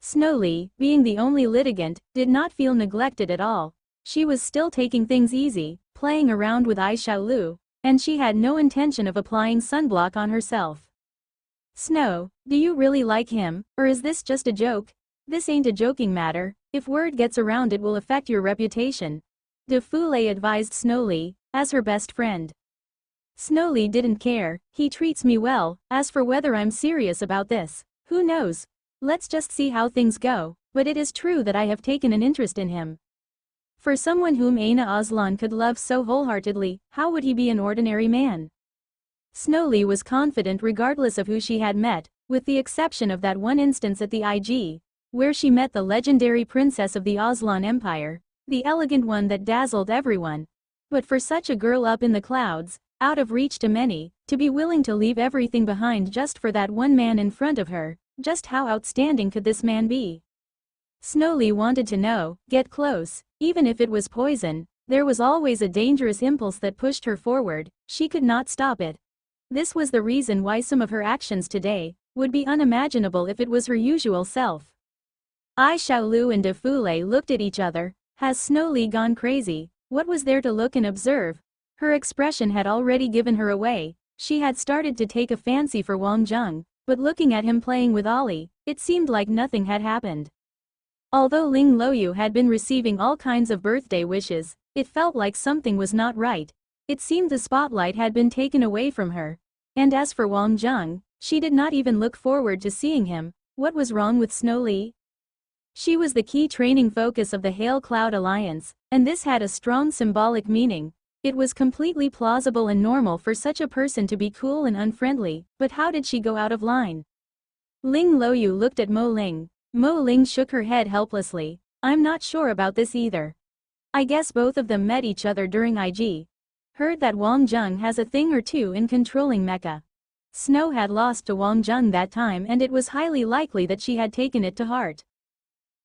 Snowly, being the only litigant, did not feel neglected at all. She was still taking things easy, playing around with Ai Xiaolu, and she had no intention of applying sunblock on herself. Snow, do you really like him, or is this just a joke? This ain't a joking matter, if word gets around it will affect your reputation. De Fule advised Snowly, as her best friend. Snowly didn't care, he treats me well, as for whether I'm serious about this, who knows? Let's just see how things go, but it is true that I have taken an interest in him. For someone whom Aina Aslan could love so wholeheartedly, how would he be an ordinary man? Snowly was confident regardless of who she had met, with the exception of that one instance at the IG, where she met the legendary princess of the Aslan Empire, the elegant one that dazzled everyone. But for such a girl up in the clouds, out of reach to many, to be willing to leave everything behind just for that one man in front of her, just how outstanding could this man be? Snowly wanted to know, get close, even if it was poison, there was always a dangerous impulse that pushed her forward, she could not stop it. This was the reason why some of her actions today would be unimaginable if it was her usual self. Ai Xiaolu and De Fule looked at each other. Has Snowly gone crazy? What was there to look and observe? Her expression had already given her away. She had started to take a fancy for Wang Zheng, but looking at him playing with Ollie, it seemed like nothing had happened. Although Ling Luoyu had been receiving all kinds of birthday wishes, it felt like something was not right. It seemed the spotlight had been taken away from her. And as for Wang Zheng, she did not even look forward to seeing him. What was wrong with Snowly? She was the key training focus of the Hail Cloud Alliance, and this had a strong symbolic meaning. It was completely plausible and normal for such a person to be cool and unfriendly, but how did she go out of line? Ling Luoyu looked at Mo Ling. Mo Ling shook her head helplessly. I'm not sure about this either. I guess both of them met each other during IG. Heard that Wang Zheng has a thing or two in controlling mecha. Snow had lost to Wang Zheng that time and it was highly likely that she had taken it to heart.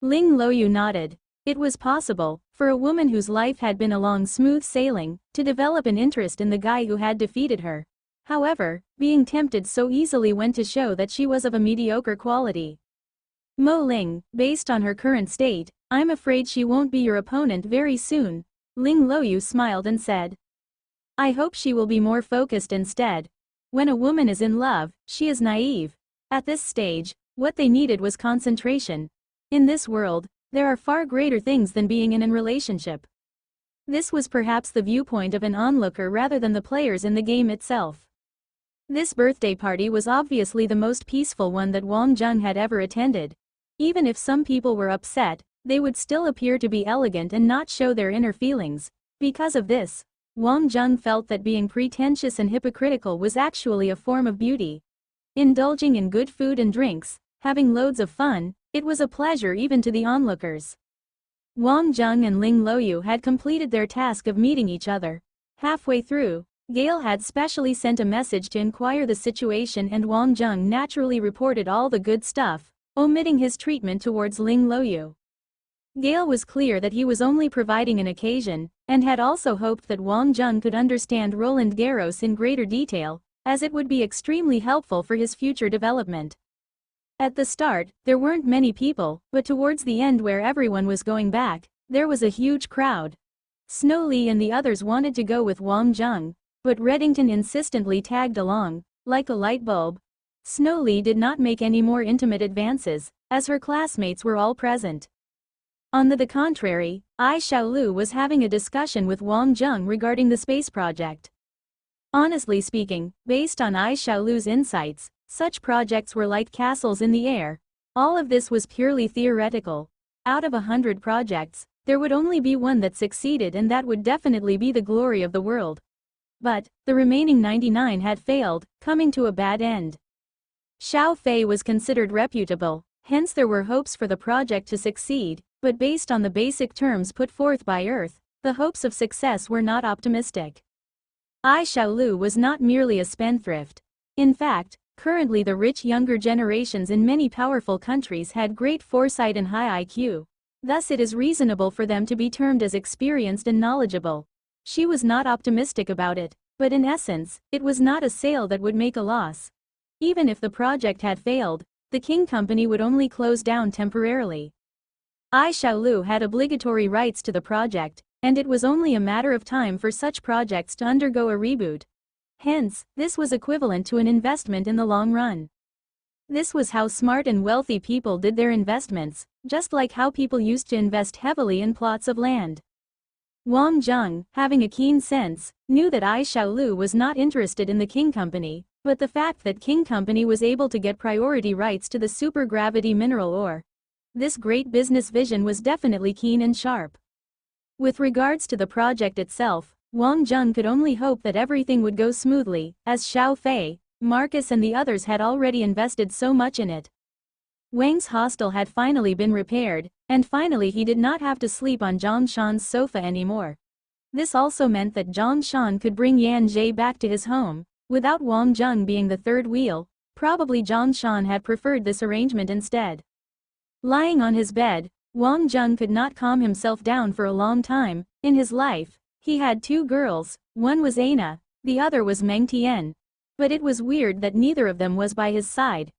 Ling Luoyu nodded. It was possible, for a woman whose life had been along smooth sailing, to develop an interest in the guy who had defeated her. However, being tempted so easily went to show that she was of a mediocre quality. Mo Ling, based on her current state, I'm afraid she won't be your opponent very soon. Ling Luoyu smiled and said. I hope she will be more focused instead. When a woman is in love, she is naive. At this stage, what they needed was concentration. In this world, there are far greater things than being in a relationship. This was perhaps the viewpoint of an onlooker rather than the players in the game itself. This birthday party was obviously the most peaceful one that Wang Zheng had ever attended. Even if some people were upset, they would still appear to be elegant and not show their inner feelings. Because of this, Wang Zheng felt that being pretentious and hypocritical was actually a form of beauty. Indulging in good food and drinks, having loads of fun, it was a pleasure even to the onlookers. Wang Zheng and Ling Luoyu had completed their task of meeting each other. Halfway through, Gale had specially sent a message to inquire the situation and Wang Zheng naturally reported all the good stuff, omitting his treatment towards Ling Luoyu. Gale was clear that he was only providing an occasion, and had also hoped that Wang Zheng could understand Roland Garros in greater detail, as it would be extremely helpful for his future development. At the start, there weren't many people, but towards the end where everyone was going back, there was a huge crowd. Snowly and the others wanted to go with Wang Zheng, but Reddington insistently tagged along, like a light bulb. Snowly did not make any more intimate advances, as her classmates were all present. On the contrary, Ai Xiaolu was having a discussion with Wang Zheng regarding the space project. Honestly speaking, based on Ai Xiaolu's insights, such projects were like castles in the air. All of this was purely theoretical. Out of 100 projects, there would only be one that succeeded and that would definitely be the glory of the world. But, the remaining 99 had failed, coming to a bad end. Xiao Fei was considered reputable, hence there were hopes for the project to succeed, but based on the basic terms put forth by Earth, the hopes of success were not optimistic. Ai Xiaolu was not merely a spendthrift. In fact, currently the rich younger generations in many powerful countries had great foresight and high IQ. Thus it is reasonable for them to be termed as experienced and knowledgeable. She was not optimistic about it, but in essence, it was not a sale that would make a loss. Even if the project had failed, the King Company would only close down temporarily. Ai Xiaolu had obligatory rights to the project, and it was only a matter of time for such projects to undergo a reboot. Hence, this was equivalent to an investment in the long run. This was how smart and wealthy people did their investments, just like how people used to invest heavily in plots of land. Wang Zheng, having a keen sense, knew that Ai Xiaolu was not interested in the King Company, but the fact that King Company was able to get priority rights to the supergravity mineral ore. This great business vision was definitely keen and sharp. With regards to the project itself, Wang Zheng could only hope that everything would go smoothly, as Xiao Fei, Marcus and the others had already invested so much in it. Wang's hostel had finally been repaired, and finally he did not have to sleep on Zhang Shan's sofa anymore. This also meant that Zhang Shan could bring Yan Jie back to his home, without Wang Zheng being the third wheel. Probably Zhang Shan had preferred this arrangement instead. Lying on his bed, Wang Zheng could not calm himself down for a long time. In his life, he had two girls, one was Aina, the other was Meng Tian. But it was weird that neither of them was by his side.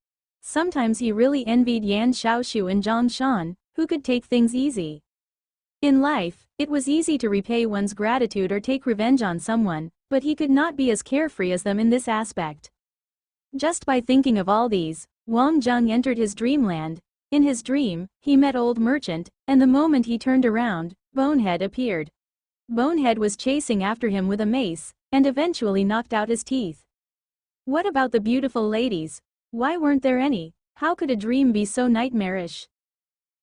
Sometimes he really envied Yan Xiaoshu and Zhang Shan, who could take things easy. In life, it was easy to repay one's gratitude or take revenge on someone, but he could not be as carefree as them in this aspect. Just by thinking of all these, Wang Zheng entered his dreamland. In his dream, he met Old Merchant, and the moment he turned around, Bonehead appeared. Bonehead was chasing after him with a mace, and eventually knocked out his teeth. What about the beautiful ladies? Why weren't there any? How could a dream be so nightmarish?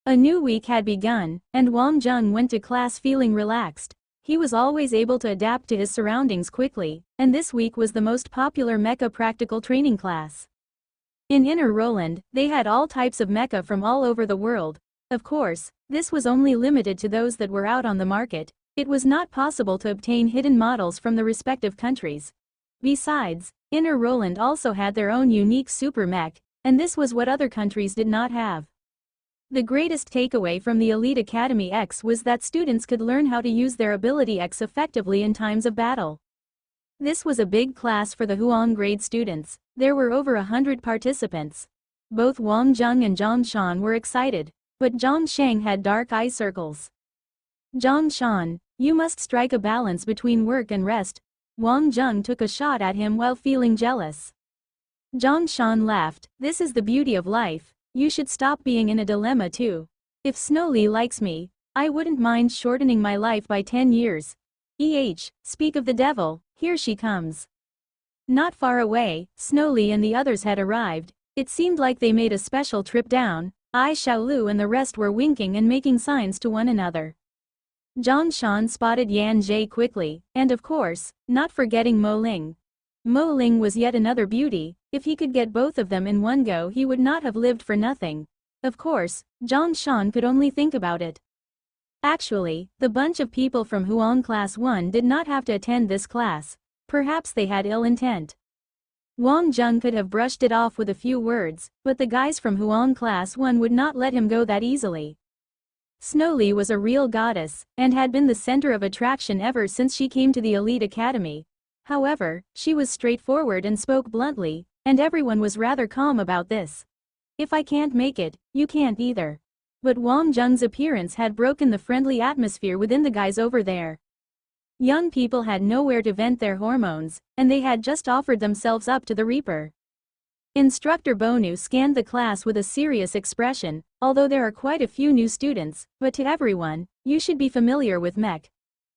A new week had begun, and Wang Zheng went to class feeling relaxed. He was always able to adapt to his surroundings quickly, and this week was the most popular mecha practical training class. In Inner Roland, they had all types of mecha from all over the world. Of course, this was only limited to those that were out on the market. It was not possible to obtain hidden models from the respective countries. Besides, Inner Roland also had their own unique super mech, and this was what other countries did not have. The greatest takeaway from the Elite Academy X was that students could learn how to use their ability X effectively in times of battle. This was a big class for the Huang grade students. There were over 100 participants. Both Wang Zheng and Zhang Shan were excited, but Zhang Sheng had dark eye circles. Zhang Shan, you must strike a balance between work and rest. Wang Zheng took a shot at him while feeling jealous. Zhang Shan laughed. This is the beauty of life. You should stop being in a dilemma too. If Snowly likes me, I wouldn't mind shortening my life by 10 years. Speak of the devil, here she comes. Not far away, Snowly and the others had arrived. It seemed like they made a special trip down. Ai Xiaolu and the rest were winking and making signs to one another. Zhang Shan spotted Yan Jie quickly, and of course, not forgetting Mo Ling. Mo Ling was yet another beauty. If he could get both of them in one go, he would not have lived for nothing. Of course, Zhang Shan could only think about it. Actually, the bunch of people from Huang Class 1 did not have to attend this class. Perhaps they had ill intent. Wang Zheng could have brushed it off with a few words, but the guys from Huang Class 1 would not let him go that easily. Snowly was a real goddess, and had been the center of attraction ever since she came to the Elite Academy. However, she was straightforward and spoke bluntly, and everyone was rather calm about this. If I can't make it, you can't either. But Wang Zheng's appearance had broken the friendly atmosphere within the guys over there. Young people had nowhere to vent their hormones, and they had just offered themselves up to the Reaper. Instructor Bonu scanned the class with a serious expression. Although there are quite a few new students, but to everyone, you should be familiar with mech.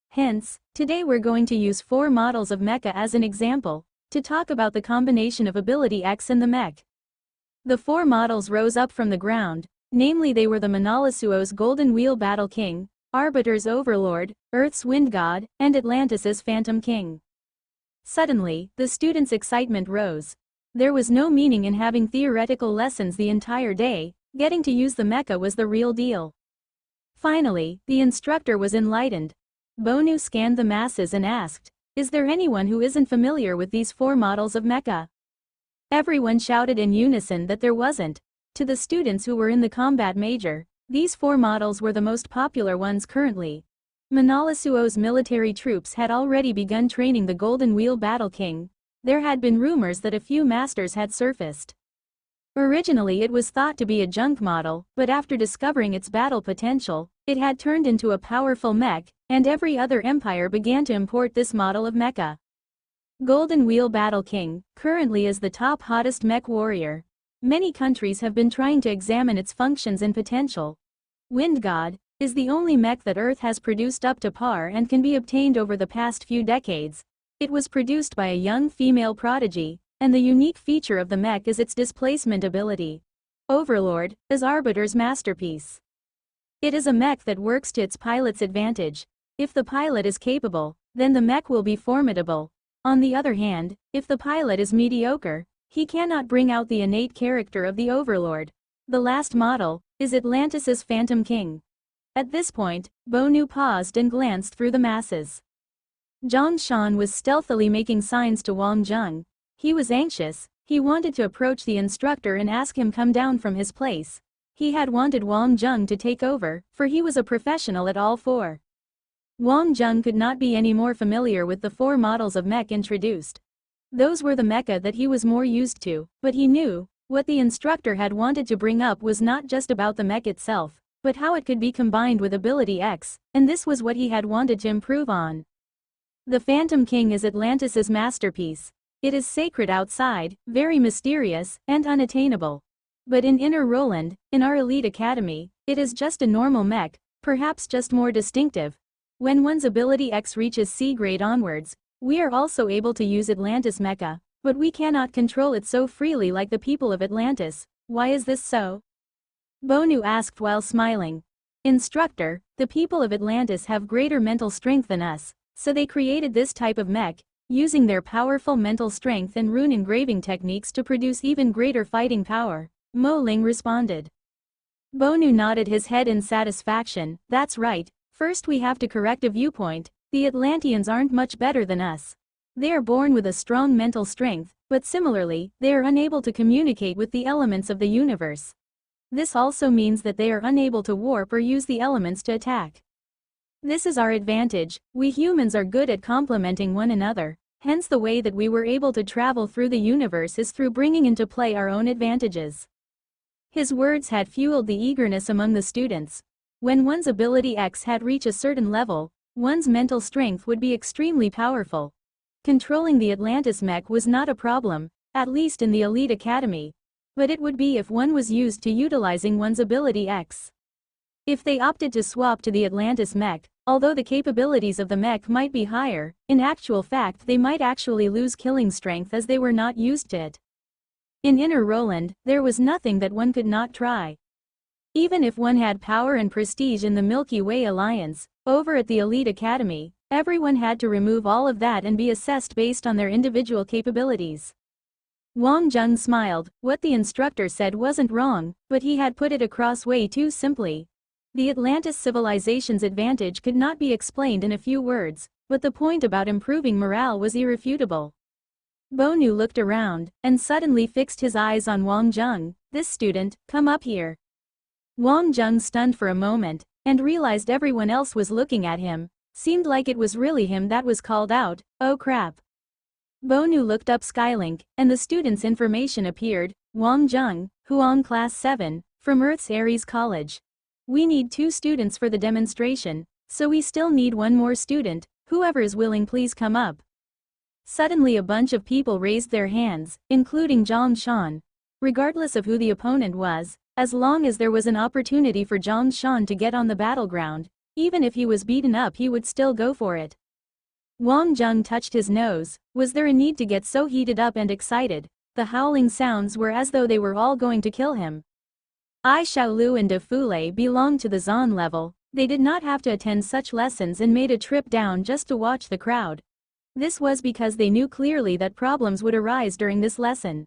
Hence, today we're going to use 4 models of mecha as an example, to talk about the combination of ability X and the mech. The 4 models rose up from the ground, namely they were the Monolithuo's Golden Wheel Battle King, Arbiter's Overlord, Earth's Wind God, and Atlantis's Phantom King. Suddenly, the students' excitement rose. There was no meaning in having theoretical lessons the entire day. Getting to use the mecha was the real deal. Finally, the instructor was enlightened. Bonu scanned the masses and asked, is there anyone who isn't familiar with these 4 models of mecha? Everyone shouted in unison that there wasn't. To the students who were in the combat major, these 4 models were the most popular ones currently. Monolithuo's military troops had already begun training the Golden Wheel Battle King. There had been rumors that a few masters had surfaced. Originally it was thought to be a junk model, but after discovering its battle potential, it had turned into a powerful mech, and every other empire began to import this model of mecha. Golden Wheel Battle King, currently is the top hottest mech warrior. Many countries have been trying to examine its functions and potential. Wind God is the only mech that Earth has produced up to par and can be obtained over the past few decades. It was produced by a young female prodigy, and the unique feature of the mech is its displacement ability. Overlord is Arbiter's masterpiece. It is a mech that works to its pilot's advantage. If the pilot is capable, then the mech will be formidable. On the other hand, if the pilot is mediocre, he cannot bring out the innate character of the Overlord. The last model is Atlantis' Phantom King. At this point, Bonu paused and glanced through the masses. Zhang Shan was stealthily making signs to Wang Zheng. He was anxious, he wanted to approach the instructor and ask him come down from his place. He had wanted Wang Zheng to take over, for he was a professional at all four. Wang Zheng could not be any more familiar with the four models of mech introduced. Those were the mecha that he was more used to, but he knew, what the instructor had wanted to bring up was not just about the mech itself, but how it could be combined with Ability X, and this was what he had wanted to improve on. The Phantom King is Atlantis' masterpiece. It is sacred outside, very mysterious, and unattainable. But in Inner Roland, in our elite academy, it is just a normal mech, perhaps just more distinctive. When one's Ability X reaches C grade onwards, we are also able to use Atlantis mecha, but we cannot control it so freely like the people of Atlantis. Why is this so? Bonu asked while smiling. Instructor, the people of Atlantis have greater mental strength than us, so they created this type of mech, using their powerful mental strength and rune engraving techniques to produce even greater fighting power, Mo Ling responded. Bonu nodded his head in satisfaction. That's right, first we have to correct a viewpoint. The Atlanteans aren't much better than us. They are born with a strong mental strength, but similarly, they are unable to communicate with the elements of the universe. This also means that they are unable to warp or use the elements to attack. This is our advantage. We humans are good at complementing one another, hence the way that we were able to travel through the universe is through bringing into play our own advantages. His words had fueled the eagerness among the students. When one's Ability X had reached a certain level, one's mental strength would be extremely powerful. Controlling the Atlantis mech was not a problem, at least in the elite academy. But it would be if one was used to utilizing one's Ability X. If they opted to swap to the Atlantis mech, although the capabilities of the mech might be higher, in actual fact they might actually lose killing strength as they were not used to it. In Inner Roland, there was nothing that one could not try. Even if one had power and prestige in the Milky Way Alliance, over at the Elite Academy, everyone had to remove all of that and be assessed based on their individual capabilities. Wang Zheng smiled. What the instructor said wasn't wrong, but he had put it across way too simply. The Atlantis civilization's advantage could not be explained in a few words, but the point about improving morale was irrefutable. Bonu looked around, and suddenly fixed his eyes on Wang Zheng. This student, come up here. Wang Zheng stunned for a moment, and realized everyone else was looking at him. Seemed like it was really him that was called out. Oh crap. Bonu looked up Skylink, and the student's information appeared. Wang Zheng, Huang Class 7, from Earth's Ares College. We need 2 students for the demonstration, so we still need one more student. Whoever is willing, please come up. Suddenly a bunch of people raised their hands, including Zhang Shan. Regardless of who the opponent was, as long as there was an opportunity for Zhang Shan to get on the battleground, even if he was beaten up he would still go for it. Wang Zheng touched his nose. Was there a need to get so heated up and excited? The howling sounds were as though they were all going to kill him. Ai Xiaolu and De Fule belonged to the Zan level. They did not have to attend such lessons and made a trip down just to watch the crowd. This was because they knew clearly that problems would arise during this lesson.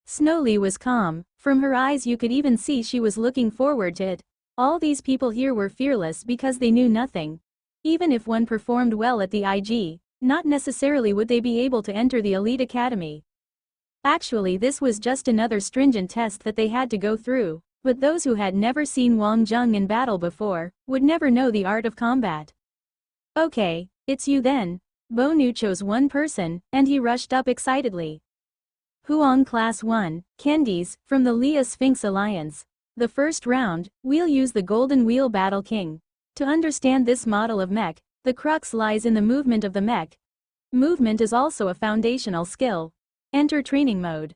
Snowli was calm. From her eyes you could even see she was looking forward to it. All these people here were fearless because they knew nothing. Even if one performed well at the IG, not necessarily would they be able to enter the Elite Academy. Actually, this was just another stringent test that they had to go through, but those who had never seen Wang Zheng in battle before would never know the art of combat. Okay, it's you then. Bonu chose one person, and he rushed up excitedly. Huang Class 1, Candies, from the Leah Sphinx Alliance. The first round, we'll use the Golden Wheel Battle King. To understand this model of mech, the crux lies in the movement of the mech. Movement is also a foundational skill. Enter training mode.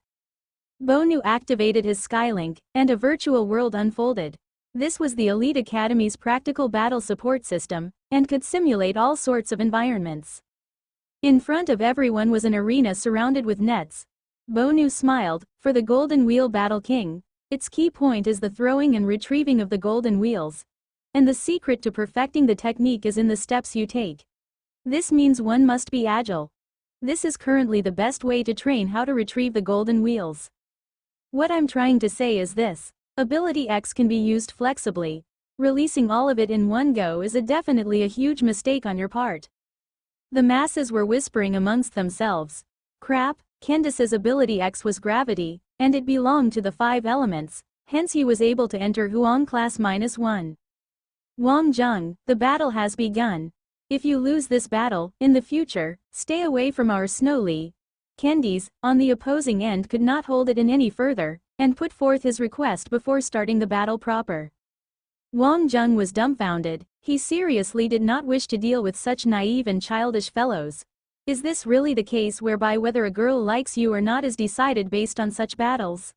Bonu activated his Skylink, and a virtual world unfolded. This was the Elite Academy's practical battle support system, and could simulate all sorts of environments. In front of everyone was an arena surrounded with nets. Bonu smiled. For the Golden Wheel Battle King, its key point is the throwing and retrieving of the golden wheels. And the secret to perfecting the technique is in the steps you take. This means one must be agile. This is currently the best way to train how to retrieve the golden wheels. What I'm trying to say is this: Ability X can be used flexibly. Releasing all of it in one go is definitely a huge mistake on your part. The masses were whispering amongst themselves. Crap, Candace's Ability X was gravity, and it belonged to the 5 elements, hence he was able to enter Huang Class -1. Wang Zheng, the battle has begun. If you lose this battle, in the future, stay away from our Snow Lee. Candies, on the opposing end, could not hold it in any further, and put forth his request before starting the battle proper. Wang Zheng was dumbfounded. He seriously did not wish to deal with such naive and childish fellows. Is this really the case whereby whether a girl likes you or not is decided based on such battles?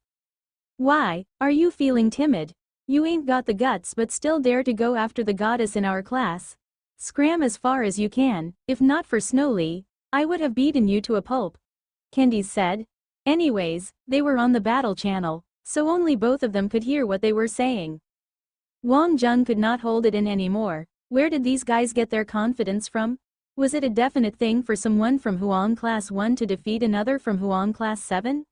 Why, are you feeling timid? You ain't got the guts but still dare to go after the goddess in our class. Scram as far as you can. If not for Snowly, I would have beaten you to a pulp. Candies said. Anyways, they were on the battle channel, so only both of them could hear what they were saying. Wang Zheng could not hold it in anymore. Where did these guys get their confidence from? Was it a definite thing for someone from Huang Class 1 to defeat another from Huang Class 7?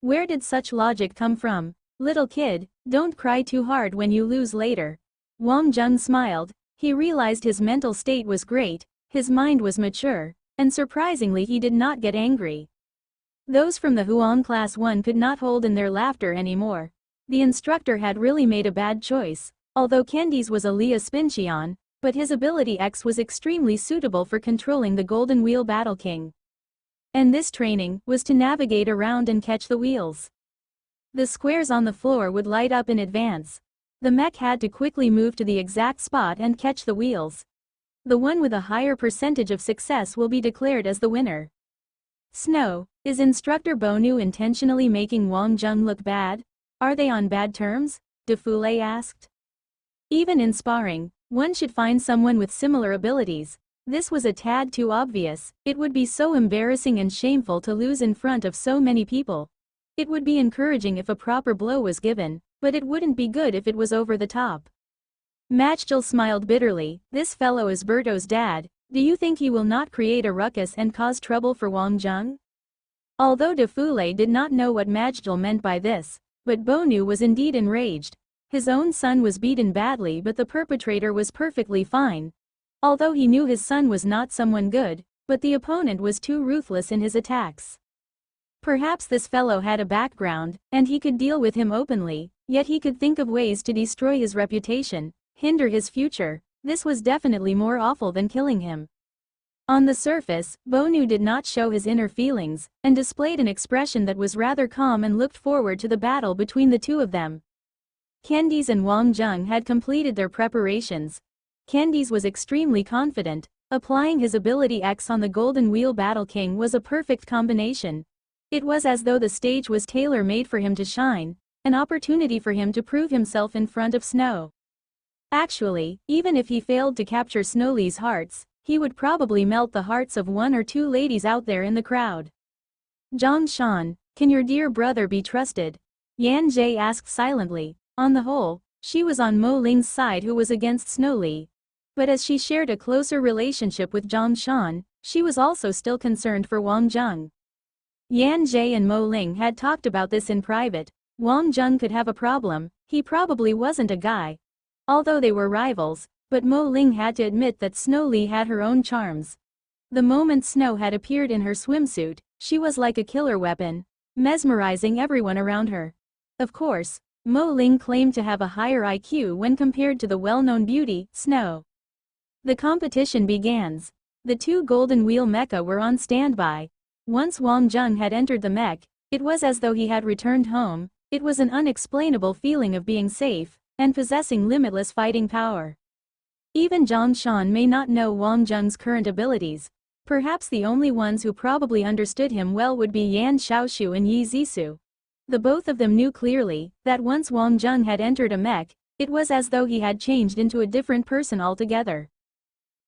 Where did such logic come from? Little kid, don't cry too hard when you lose later. Wang Zheng smiled. He realized his mental state was great, his mind was mature, and surprisingly he did not get angry. Those from the Huang Class 1 could not hold in their laughter anymore. The instructor had really made a bad choice, although Candies was a Leah Spincion, but his Ability X was extremely suitable for controlling the Golden Wheel Battle King. And this training was to navigate around and catch the wheels. The squares on the floor would light up in advance. The mech had to quickly move to the exact spot and catch the wheels. The one with a higher percentage of success will be declared as the winner. Snow, is Instructor Bonu intentionally making Wang Zheng look bad? Are they on bad terms? Defule asked. Even in sparring, one should find someone with similar abilities. This was a tad too obvious. It would be so embarrassing and shameful to lose in front of so many people. It would be encouraging if a proper blow was given, but it wouldn't be good if it was over the top. Matchel smiled bitterly. This fellow is Berto's dad. Do you think he will not create a ruckus and cause trouble for Wang Zheng? Although Defule did not know what Matchel meant by this, but Bonu was indeed enraged. His own son was beaten badly but the perpetrator was perfectly fine. Although he knew his son was not someone good, but the opponent was too ruthless in his attacks. Perhaps this fellow had a background, and he could deal with him openly, yet he could think of ways to destroy his reputation, hinder his future. This was definitely more awful than killing him. On the surface, Bonu did not show his inner feelings, and displayed an expression that was rather calm and looked forward to the battle between the two of them. Candies and Wang Zheng had completed their preparations. Candies was extremely confident. Applying his Ability X on the Golden Wheel Battle King was a perfect combination. It was as though the stage was tailor-made for him to shine, an opportunity for him to prove himself in front of Snow. Actually, even if he failed to capture Snowlee's hearts, he would probably melt the hearts of 1 or 2 ladies out there in the crowd. Zhang Shan, can your dear brother be trusted? Yan Jie asked silently. On the whole, she was on Mo Ling's side who was against Snowlee. But as she shared a closer relationship with Zhang Shan, she was also still concerned for Wang Zheng. Yan Jie and Mo Ling had talked about this in private. Wang Zheng could have a problem, he probably wasn't a guy. Although they were rivals, but Mo Ling had to admit that Snowlee had her own charms. The moment Snow had appeared in her swimsuit, she was like a killer weapon, mesmerizing everyone around her. Of course, Mo Ling claimed to have a higher IQ when compared to the well-known beauty, Snow. The competition begins. The 2 Golden Wheel mecha were on standby. Once Wang Zheng had entered the mech, It was as though he had returned home. It was an unexplainable feeling of being safe and possessing limitless fighting power. Even Zhang Shan may not know Wang Zheng's current abilities. Perhaps the only ones who probably understood him well would be Yan Xiaoshu and Yi Zisu. The both of them knew clearly that once Wang Zheng had entered a mech, it was as though he had changed into a different person altogether.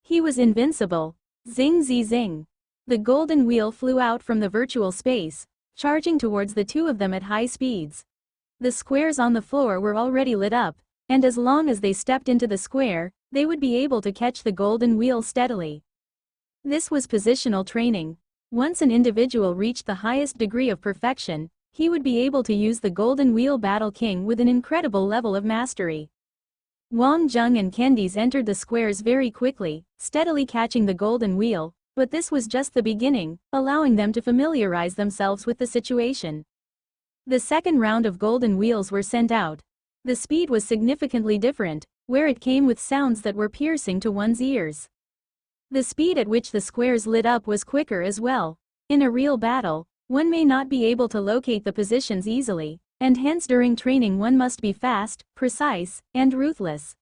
He was invincible. Zing zi zing. The golden wheel flew out from the virtual space, charging towards the two of them at high speeds. The squares on the floor were already lit up, and as long as they stepped into the square, they would be able to catch the golden wheel steadily. This was positional training. Once an individual reached the highest degree of perfection, he would be able to use the golden wheel Battle King with an incredible level of mastery. Wang Zheng and Candice entered the squares very quickly, steadily catching the golden wheel, but this was just the beginning, allowing them to familiarize themselves with the situation. The second round of golden wheels were sent out. The speed was significantly different, where it came with sounds that were piercing to one's ears. The speed at which the squares lit up was quicker as well. In a real battle, one may not be able to locate the positions easily, and hence during training one must be fast, precise, and ruthless.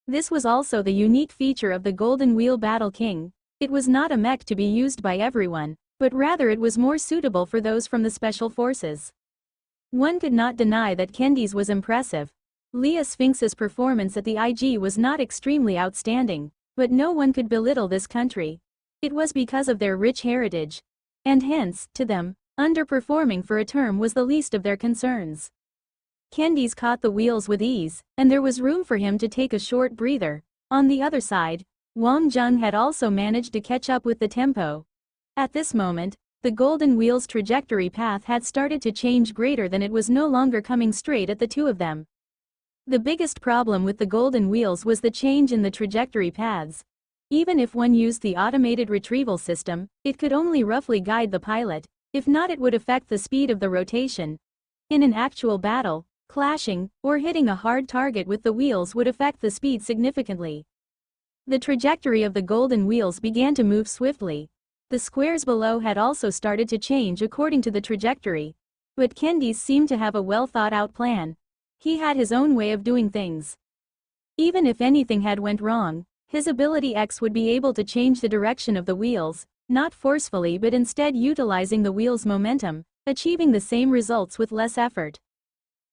This was also the unique feature of the Golden Wheel Battle King. It was not a mech to be used by everyone, but rather it was more suitable for those from the special forces. One could not deny that Candice was impressive. Leah Sphinx's performance at the IG was not extremely outstanding, but no one could belittle this country. It was because of their rich heritage. And hence, to them, underperforming for a term was the least of their concerns. Candice caught the wheels with ease, and there was room for him to take a short breather. On the other side, Wang Zheng had also managed to catch up with the tempo. At this moment, the golden wheel's trajectory path had started to change greater than it was no longer coming straight at the two of them. The biggest problem with the golden wheels was the change in the trajectory paths. Even if one used the automated retrieval system, it could only roughly guide the pilot, if not it would affect the speed of the rotation. In an actual battle, clashing, or hitting a hard target with the wheels would affect the speed significantly. The trajectory of the golden wheels began to move swiftly. The squares below had also started to change according to the trajectory. But Candice seemed to have a well-thought-out plan. He had his own way of doing things. Even if anything had went wrong, his ability X would be able to change the direction of the wheels, not forcefully but instead utilizing the wheel's momentum, achieving the same results with less effort.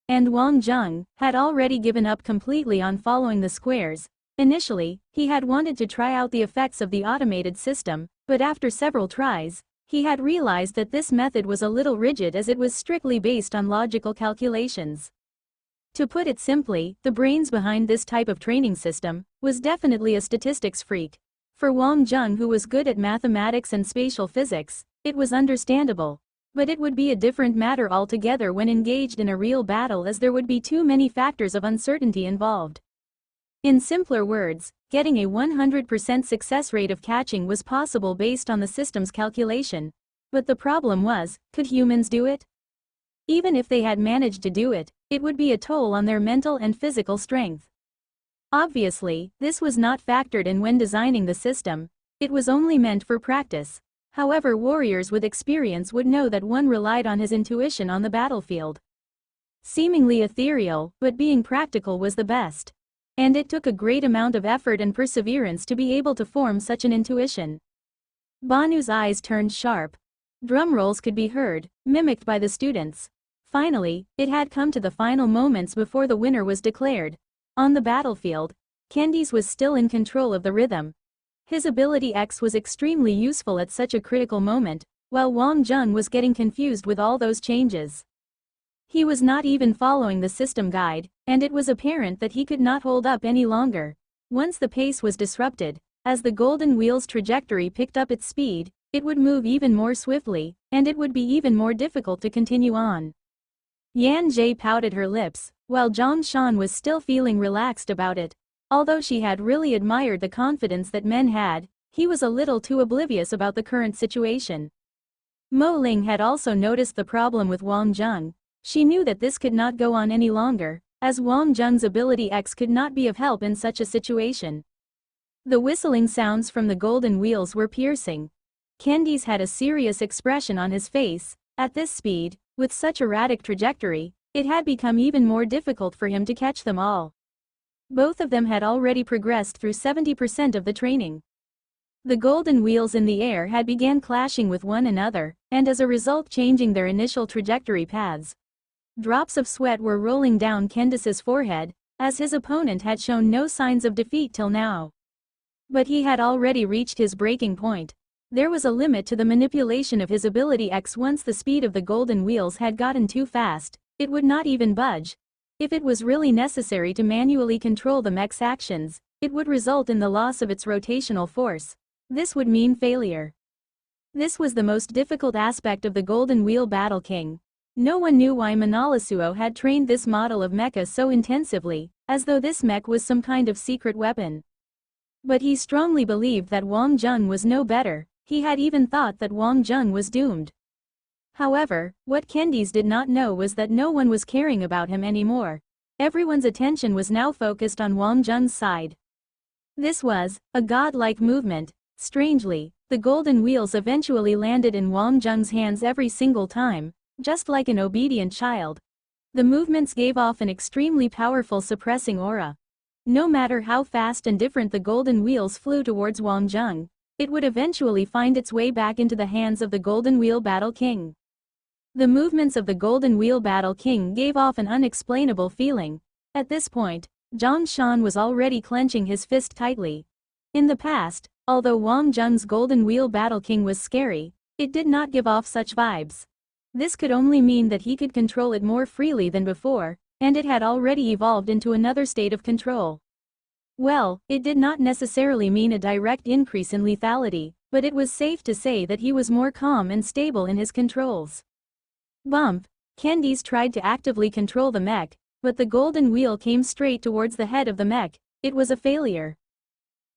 And Wang Zheng had already given up completely on following the squares. Initially, he had wanted to try out the effects of the automated system, but after several tries, he had realized that this method was a little rigid as it was strictly based on logical calculations. To put it simply, the brains behind this type of training system was definitely a statistics freak. For Wang Zheng, who was good at mathematics and spatial physics, it was understandable. But it would be a different matter altogether when engaged in a real battle, as there would be too many factors of uncertainty involved. In simpler words, getting a 100% success rate of catching was possible based on the system's calculation. But the problem was, could humans do it? Even if they had managed to do it, it would be a toll on their mental and physical strength. Obviously, this was not factored in when designing the system. It was only meant for practice. However, warriors with experience would know that one relied on his intuition on the battlefield. Seemingly ethereal, but being practical was the best. And it took a great amount of effort and perseverance to be able to form such an intuition. Banu's eyes turned sharp. Drum rolls could be heard, mimicked by the students. Finally, it had come to the final moments before the winner was declared. On the battlefield, Candice was still in control of the rhythm. His ability X was extremely useful at such a critical moment, while Wang Zheng was getting confused with all those changes. He was not even following the system guide, and it was apparent that he could not hold up any longer. Once the pace was disrupted, as the golden wheel's trajectory picked up its speed, it would move even more swiftly, and it would be even more difficult to continue on. Yan Jie pouted her lips, while Zhang Shan was still feeling relaxed about it. Although she had really admired the confidence that men had, he was a little too oblivious about the current situation. Mo Ling had also noticed the problem with Wang Zheng. She knew that this could not go on any longer, as Wang Zheng's ability X could not be of help in such a situation. The whistling sounds from the golden wheels were piercing. Candice had a serious expression on his face. At this speed, With such erratic trajectory, it had become even more difficult for him to catch them all. Both of them had already progressed through 70% of the training. The golden wheels in the air had began clashing with one another, and as a result changing their initial trajectory paths. Drops of sweat were rolling down Candace's forehead, as his opponent had shown no signs of defeat till now. But he had already reached his breaking point. There was a limit to the manipulation of his ability X. Once the speed of the golden wheels had gotten too fast, it would not even budge. If it was really necessary to manually control the mech's actions, it would result in the loss of its rotational force. This would mean failure. This was the most difficult aspect of the Golden Wheel Battle King. No one knew why Manalasuo had trained this model of mecha so intensively, as though this mech was some kind of secret weapon. But he strongly believed that Wang Zheng was no better. He had even thought that Wang Zheng was doomed. However, what Candice did not know was that no one was caring about him anymore. Everyone's attention was now focused on Wang Zheng's side. This was a godlike movement. Strangely, the golden wheels eventually landed in Wang Zheng's hands every single time, just like an obedient child. The movements gave off an extremely powerful suppressing aura. No matter how fast and different the golden wheels flew towards Wang Zheng, it would eventually find its way back into the hands of the Golden Wheel Battle King. The movements of the Golden Wheel Battle King gave off an unexplainable feeling. At this point, Zhang Shan was already clenching his fist tightly. In the past, although Wang Zheng's Golden Wheel Battle King was scary, it did not give off such vibes. This could only mean that he could control it more freely than before, and it had already evolved into another state of control. Well, it did not necessarily mean a direct increase in lethality, but it was safe to say that he was more calm and stable in his controls. Bump! Candice tried to actively control the mech, but the golden wheel came straight towards the head of the mech. It was a failure.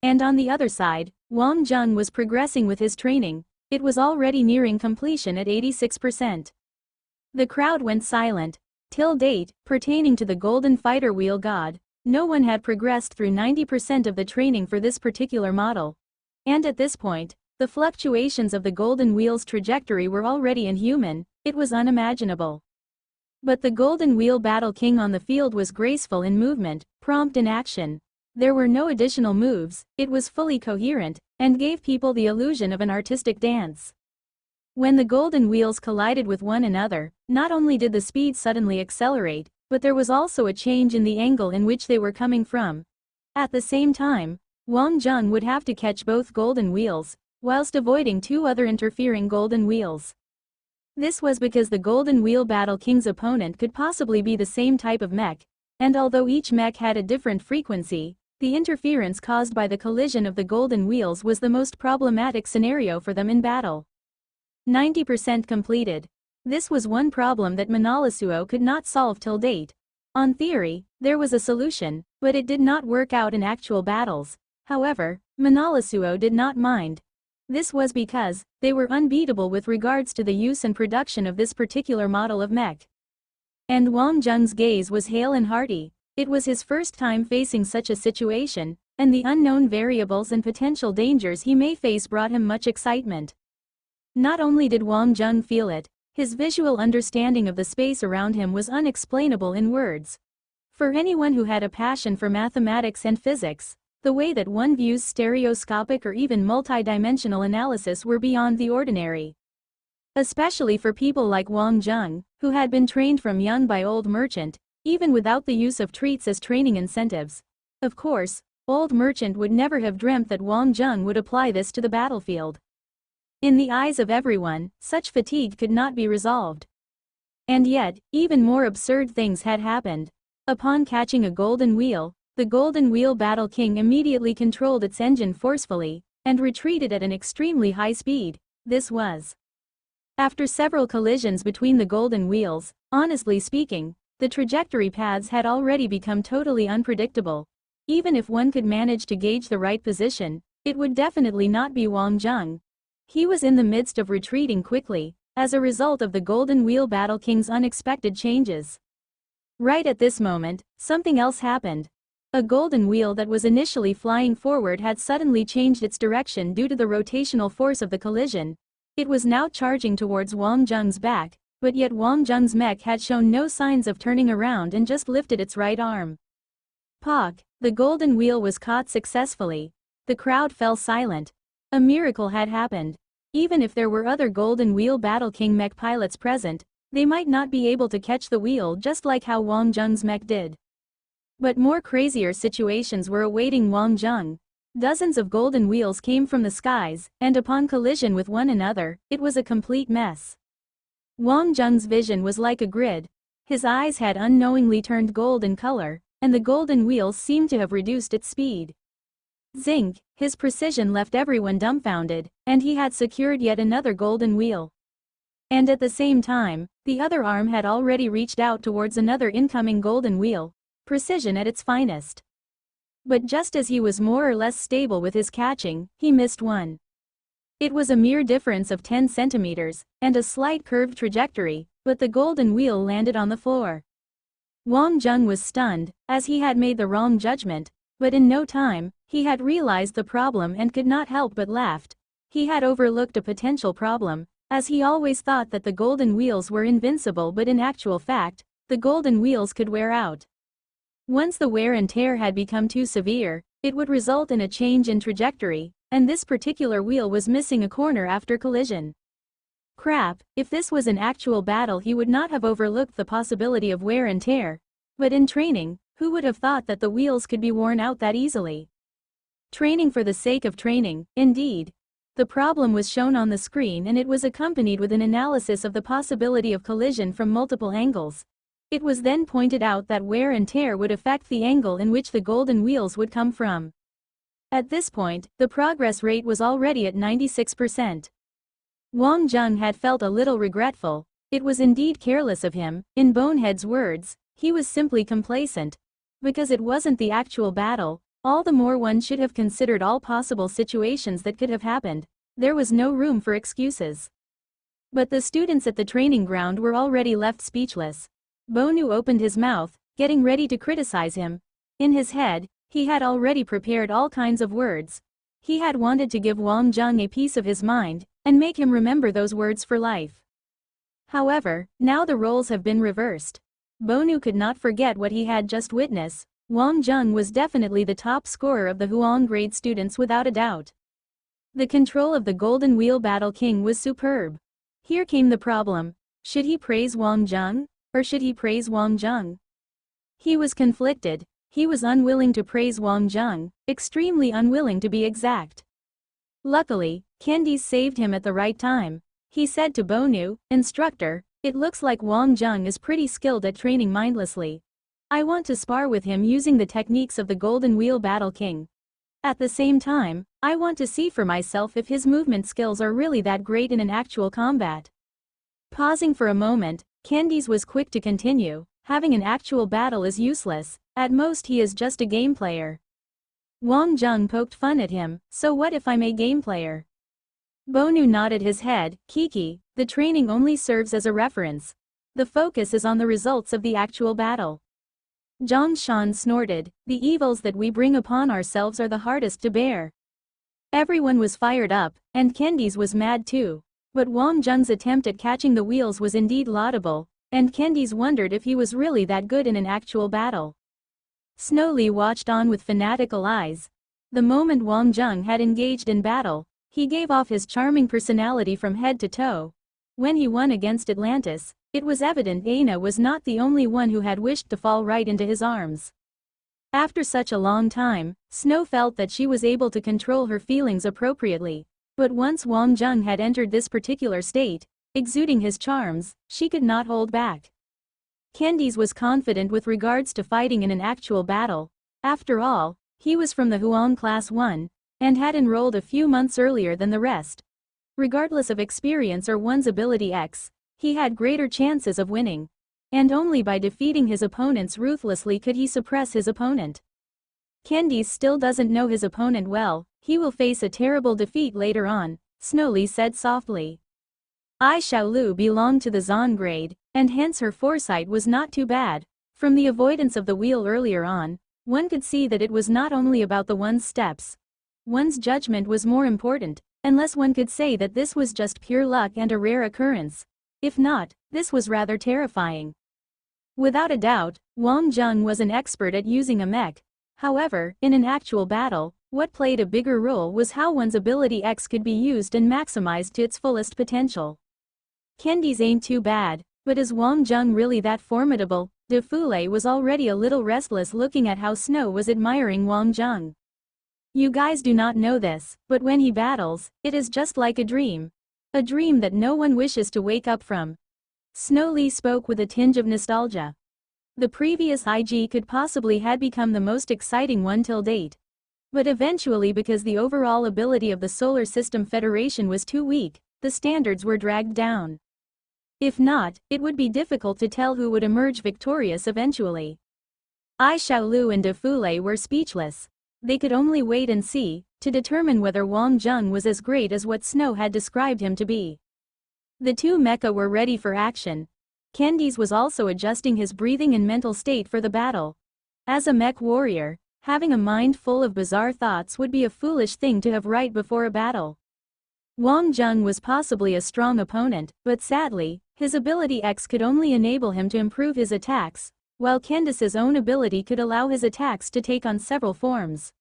And on the other side, Wang Zheng was progressing with his training. It was already nearing completion at 86%. The crowd went silent. Till date, pertaining to the Golden Fighter Wheel God, no one had progressed through 90% of the training for this particular model. And at this point, the fluctuations of the golden wheel's trajectory were already inhuman. It was unimaginable. But the Golden Wheel Battle King on the field was graceful in movement, prompt in action. There were no additional moves, it was fully coherent, and gave people the illusion of an artistic dance. When the golden wheels collided with one another, not only did the speed suddenly accelerate, but there was also a change in the angle in which they were coming from. At the same time, Wang Zheng would have to catch both golden wheels, whilst avoiding two other interfering golden wheels. This was because the Golden Wheel Battle King's opponent could possibly be the same type of mech, and although each mech had a different frequency, the interference caused by the collision of the golden wheels was the most problematic scenario for them in battle. 90% completed. This was one problem that Manalasuo could not solve till date. On theory, there was a solution, but it did not work out in actual battles. However, Manalasuo did not mind. This was because they were unbeatable with regards to the use and production of this particular model of mech. And Wang Zheng's gaze was hale and hearty. It was his first time facing such a situation, and the unknown variables and potential dangers he may face brought him much excitement. Not only did Wang Zheng feel it, his visual understanding of the space around him was unexplainable in words. For anyone who had a passion for mathematics and physics, the way that one views stereoscopic or even multidimensional analysis were beyond the ordinary. Especially for people like Wang Zheng, who had been trained from young by Old Merchant, even without the use of treats as training incentives. Of course, Old Merchant would never have dreamt that Wang Zheng would apply this to the battlefield. In the eyes of everyone, such fatigue could not be resolved. And yet, even more absurd things had happened. Upon catching a golden wheel, the Golden Wheel Battle King immediately controlled its engine forcefully, and retreated at an extremely high speed. This was. After several collisions between the golden wheels, honestly speaking, the trajectory paths had already become totally unpredictable. Even if one could manage to gauge the right position, it would definitely not be Wang Zheng. He was in the midst of retreating quickly, as a result of the Golden Wheel Battle King's unexpected changes. Right at this moment, something else happened. A golden wheel that was initially flying forward had suddenly changed its direction due to the rotational force of the collision. It was now charging towards Wang Zheng's back, but yet Wang Zheng's mech had shown no signs of turning around and just lifted its right arm. Pock, the golden wheel was caught successfully. The crowd fell silent. A miracle had happened. Even if there were other golden wheel Battle King mech pilots present, they might not be able to catch the wheel just like how Wang Zheng's mech did. But more crazier situations were awaiting Wang Zheng. Dozens of golden wheels came from the skies, and upon collision with one another, it was a complete mess. Wang Zheng's vision was like a grid. His eyes had unknowingly turned gold in color, and the golden wheels seemed to have reduced its speed. Zink, his precision left everyone dumbfounded, and he had secured yet another golden wheel. And at the same time, the other arm had already reached out towards another incoming golden wheel, precision at its finest. But just as he was more or less stable with his catching, he missed one. It was a mere difference of 10 centimeters, and a slight curved trajectory, but the golden wheel landed on the floor. Wang Zheng was stunned, as he had made the wrong judgment, but in no time, he had realized the problem and could not help but laughed. He had overlooked a potential problem, as he always thought that the golden wheels were invincible, but in actual fact, the golden wheels could wear out. Once the wear and tear had become too severe, it would result in a change in trajectory, and this particular wheel was missing a corner after collision. Crap, if this was an actual battle he would not have overlooked the possibility of wear and tear. But in training, who would have thought that the wheels could be worn out that easily? Training for the sake of training, indeed. The problem was shown on the screen and it was accompanied with an analysis of the possibility of collision from multiple angles. It was then pointed out that wear and tear would affect the angle in which the golden wheels would come from. At this point, the progress rate was already at 96%. Wang Zheng had felt a little regretful. It was indeed careless of him. In Bonehead's words, he was simply complacent. Because it wasn't the actual battle, all the more one should have considered all possible situations that could have happened. There was no room for excuses. But the students at the training ground were already left speechless. Bonu opened his mouth, getting ready to criticize him. In his head, he had already prepared all kinds of words. He had wanted to give Wang Zheng a piece of his mind, and make him remember those words for life. However, now the roles have been reversed. Bonu could not forget what he had just witnessed. Wang Zheng was definitely the top scorer of the Huang grade students without a doubt. The control of the Golden Wheel Battle King was superb. Here came the problem. Should he praise Wang Zheng, or should he praise Wang Zheng? He was conflicted. He was unwilling to praise Wang Zheng, extremely unwilling to be exact. Luckily, Candice saved him at the right time. He said to Bonu, "Instructor, it looks like Wang Zheng is pretty skilled at training mindlessly. I want to spar with him using the techniques of the Golden Wheel Battle King. At the same time, I want to see for myself if his movement skills are really that great in an actual combat." Pausing for a moment, Candice was quick to continue. Having an actual battle is useless. At most he is just a game player. Wang Zheng poked fun at him. "So what if I'm a game player?" Bonu nodded his head. "Kiki, the training only serves as a reference. The focus is on the results of the actual battle." Zhang Shan snorted. "The evils that we bring upon ourselves are the hardest to bear." Everyone was fired up, and Candice was mad too. But Wang Zheng's attempt at catching the wheels was indeed laudable, and Candice wondered if he was really that good in an actual battle. Snowly watched on with fanatical eyes. The moment Wang Zheng had engaged in battle, he gave off his charming personality from head to toe. When he won against Atlantis, it was evident Aina was not the only one who had wished to fall right into his arms. After such a long time, Snow felt that she was able to control her feelings appropriately. But once Wang Zheng had entered this particular state, exuding his charms, she could not hold back. Candice was confident with regards to fighting in an actual battle. After all, he was from the Huang Class 1, and had enrolled a few months earlier than the rest. Regardless of experience or one's ability X, he had greater chances of winning. And only by defeating his opponents ruthlessly could he suppress his opponent. Candice still doesn't know his opponent well. He will face a terrible defeat later on, Snowly said softly. Ai Xiaolu belonged to the Zon grade, and hence her foresight was not too bad. From the avoidance of the wheel earlier on, one could see that it was not only about the one's steps. One's judgment was more important, unless one could say that this was just pure luck and a rare occurrence. If not, this was rather terrifying. Without a doubt, Wang Zheng was an expert at using a mech. However, in an actual battle, what played a bigger role was how one's ability X could be used and maximized to its fullest potential. Candice ain't too bad, but is Wang Zheng really that formidable? De Fule was already a little restless looking at how Snow was admiring Wang Zheng. You guys do not know this, but when he battles, it is just like a dream. A dream that no one wishes to wake up from. Snow Lee spoke with a tinge of nostalgia. The previous IG could possibly had become the most exciting one till date. But eventually, because the overall ability of the Solar System Federation was too weak, the standards were dragged down. If not, it would be difficult to tell who would emerge victorious eventually. Ai Xiaolu and De Fule were speechless. They could only wait and see, to determine whether Wang Zheng was as great as what Snow had described him to be. The two mecha were ready for action. Candice was also adjusting his breathing and mental state for the battle. As a mech warrior, having a mind full of bizarre thoughts would be a foolish thing to have right before a battle. Wang Zheng was possibly a strong opponent, but sadly, his ability X could only enable him to improve his attacks, while Candice's own ability could allow his attacks to take on several forms.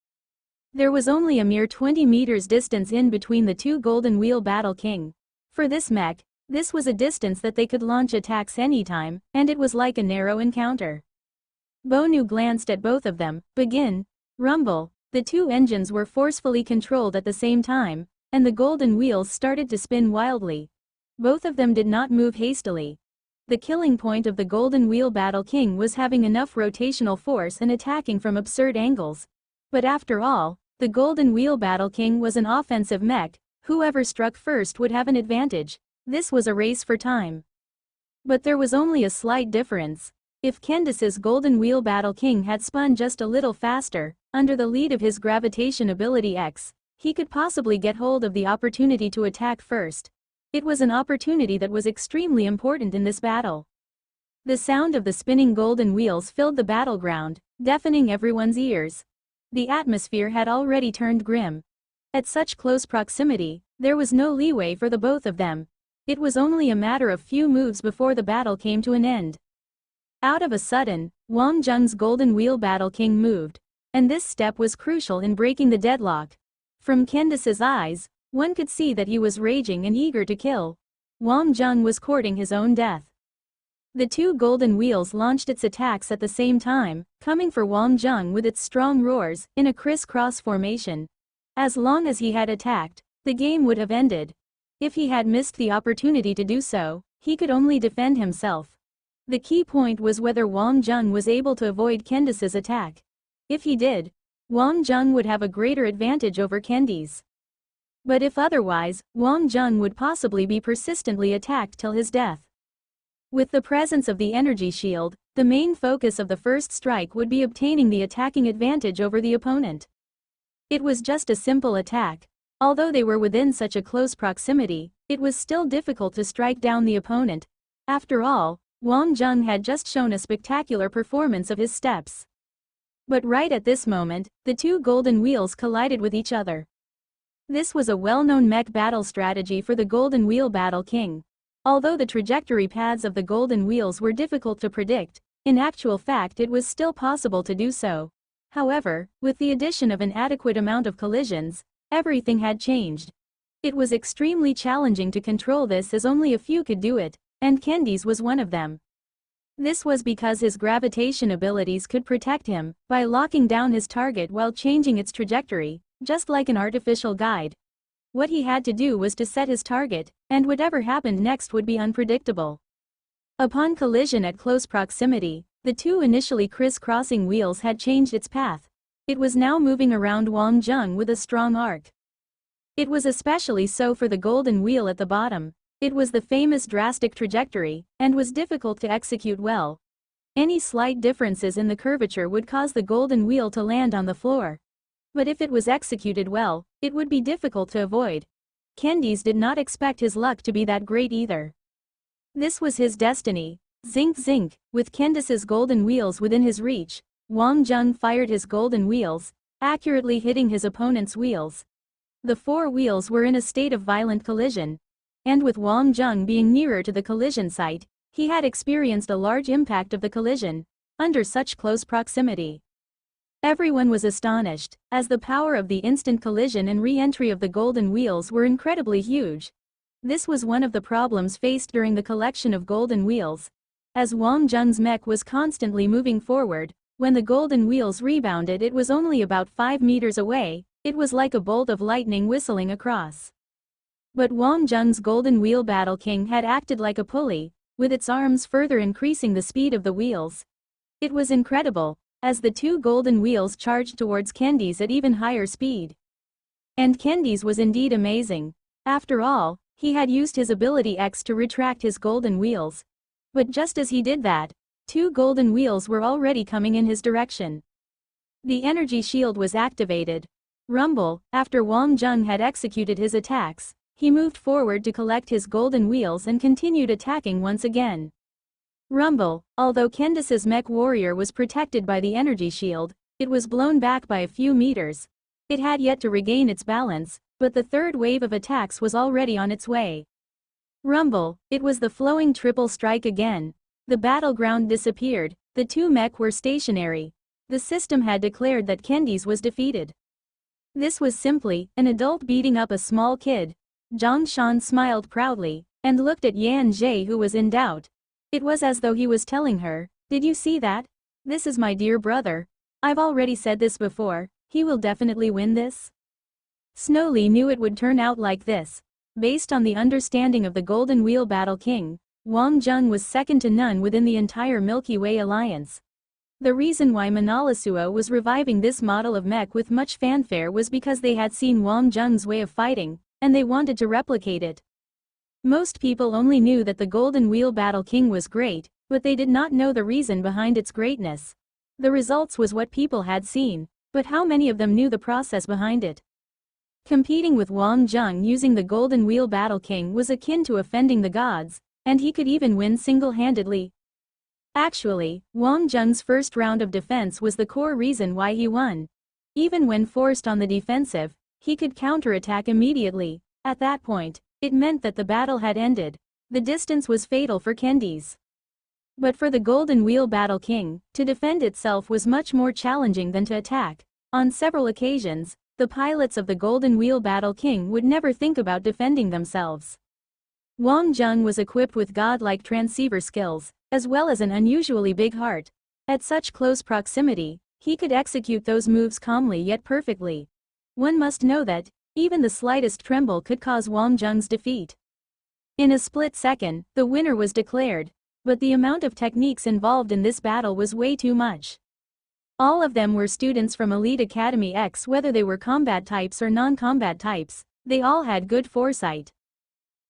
There was only a mere 20 meters distance in between the two Golden Wheel Battle King. For this mech, this was a distance that they could launch attacks anytime, and it was like a narrow encounter. Bonu glanced at both of them. Begin. Rumble. The two engines were forcefully controlled at the same time, and the golden wheels started to spin wildly. Both of them did not move hastily. The killing point of the Golden Wheel Battle King was having enough rotational force and attacking from absurd angles. But after all, the Golden Wheel Battle King was an offensive mech. Whoever struck first would have an advantage. This was a race for time. But there was only a slight difference. If Candice's Golden Wheel Battle King had spun just a little faster, under the lead of his gravitation ability X, he could possibly get hold of the opportunity to attack first. It was an opportunity that was extremely important in this battle. The sound of the spinning golden wheels filled the battleground, deafening everyone's ears. The atmosphere had already turned grim. At such close proximity, there was no leeway for the both of them. It was only a matter of few moves before the battle came to an end. Out of a sudden, Wang Zheng's Golden Wheel Battle King moved, and this step was crucial in breaking the deadlock. From Candice's eyes, one could see that he was raging and eager to kill. Wang Zheng was courting his own death. The two golden wheels launched its attacks at the same time, coming for Wang Zheng with its strong roars, in a criss-cross formation. As long as he had attacked, the game would have ended. If he had missed the opportunity to do so, he could only defend himself. The key point was whether Wang Zheng was able to avoid Candice's attack. If he did, Wang Zheng would have a greater advantage over Candice. But if otherwise, Wang Zheng would possibly be persistently attacked till his death. With the presence of the energy shield, the main focus of the first strike would be obtaining the attacking advantage over the opponent. It was just a simple attack. Although they were within such a close proximity, it was still difficult to strike down the opponent. After all, Wang Zheng had just shown a spectacular performance of his steps. But right at this moment, the two golden wheels collided with each other. This was a well-known mech battle strategy for the Golden Wheel Battle King. Although the trajectory paths of the golden wheels were difficult to predict, in actual fact it was still possible to do so. However, with the addition of an adequate amount of collisions, everything had changed. It was extremely challenging to control this as only a few could do it, and Candice was one of them. This was because his gravitation abilities could protect him by locking down his target while changing its trajectory, just like an artificial guide. What he had to do was to set his target, and whatever happened next would be unpredictable. Upon collision at close proximity, the two initially criss-crossing wheels had changed its path. It was now moving around Wang Zheng with a strong arc. It was especially so for the golden wheel at the bottom. It was the famous drastic trajectory, and was difficult to execute well. Any slight differences in the curvature would cause the golden wheel to land on the floor. But if it was executed well, it would be difficult to avoid. Candice did not expect his luck to be that great either. This was his destiny. Zink zink, with Candice's golden wheels within his reach, Wang Zheng fired his golden wheels, accurately hitting his opponent's wheels. The four wheels were in a state of violent collision. and with Wang Zheng being nearer to the collision site, he had experienced a large impact of the collision, under such close proximity. Everyone was astonished, as the power of the instant collision and re-entry of the golden wheels were incredibly huge. This was one of the problems faced during the collection of golden wheels. As Wang Zheng's mech was constantly moving forward, when the golden wheels rebounded it was only about 5 meters away, it was like a bolt of lightning whistling across. But Wang Zheng's golden wheel Battle King had acted like a pulley, with its arms further increasing the speed of the wheels. It was incredible, as the 2 golden wheels charged towards Candy's at even higher speed. And Candy's was indeed amazing. After all, he had used his ability X to retract his golden wheels. But just as he did that, 2 golden wheels were already coming in his direction. The energy shield was activated. Rumble, after Wang Zheng had executed his attacks, he moved forward to collect his golden wheels and continued attacking once again. Rumble, although Candace's mech warrior was protected by the energy shield, it was blown back by a few meters. It had yet to regain its balance, but the third wave of attacks was already on its way. Rumble, it was the flowing triple strike again. The battleground disappeared, the 2 mech were stationary. The system had declared that Candy's was defeated. This was simply an adult beating up a small kid. Zhang Shan smiled proudly, and looked at Yan Zhe who was in doubt. It was as though he was telling her, "Did you see that? This is my dear brother. I've already said this before, he will definitely win this." Snowly knew it would turn out like this. Based on the understanding of the Golden Wheel Battle King, Wang Zheng was second to none within the entire Milky Way alliance. The reason why Manalasuo was reviving this model of mech with much fanfare was because they had seen Wang Zheng's way of fighting, and they wanted to replicate it. Most people only knew that the Golden Wheel Battle King was great, but they did not know the reason behind its greatness. The results was what people had seen, but how many of them knew the process behind it? Competing with Wang Zheng using the Golden Wheel Battle King was akin to offending the gods, and he could even win single-handedly. Actually, Wang Zheng's first round of defense was the core reason why he won. Even when forced on the defensive, he could counterattack immediately. At that point, it meant that the battle had ended. The distance was fatal for Candy's. But for the Golden Wheel Battle King, to defend itself was much more challenging than to attack. On several occasions, the pilots of the Golden Wheel Battle King would never think about defending themselves. Wang Zheng was equipped with godlike transceiver skills, as well as an unusually big heart. At such close proximity, he could execute those moves calmly yet perfectly. One must know that, even the slightest tremble could cause Wang Zheng's defeat. In a split second, the winner was declared, but the amount of techniques involved in this battle was way too much. All of them were students from Elite Academy X, whether they were combat types or non-combat types, they all had good foresight.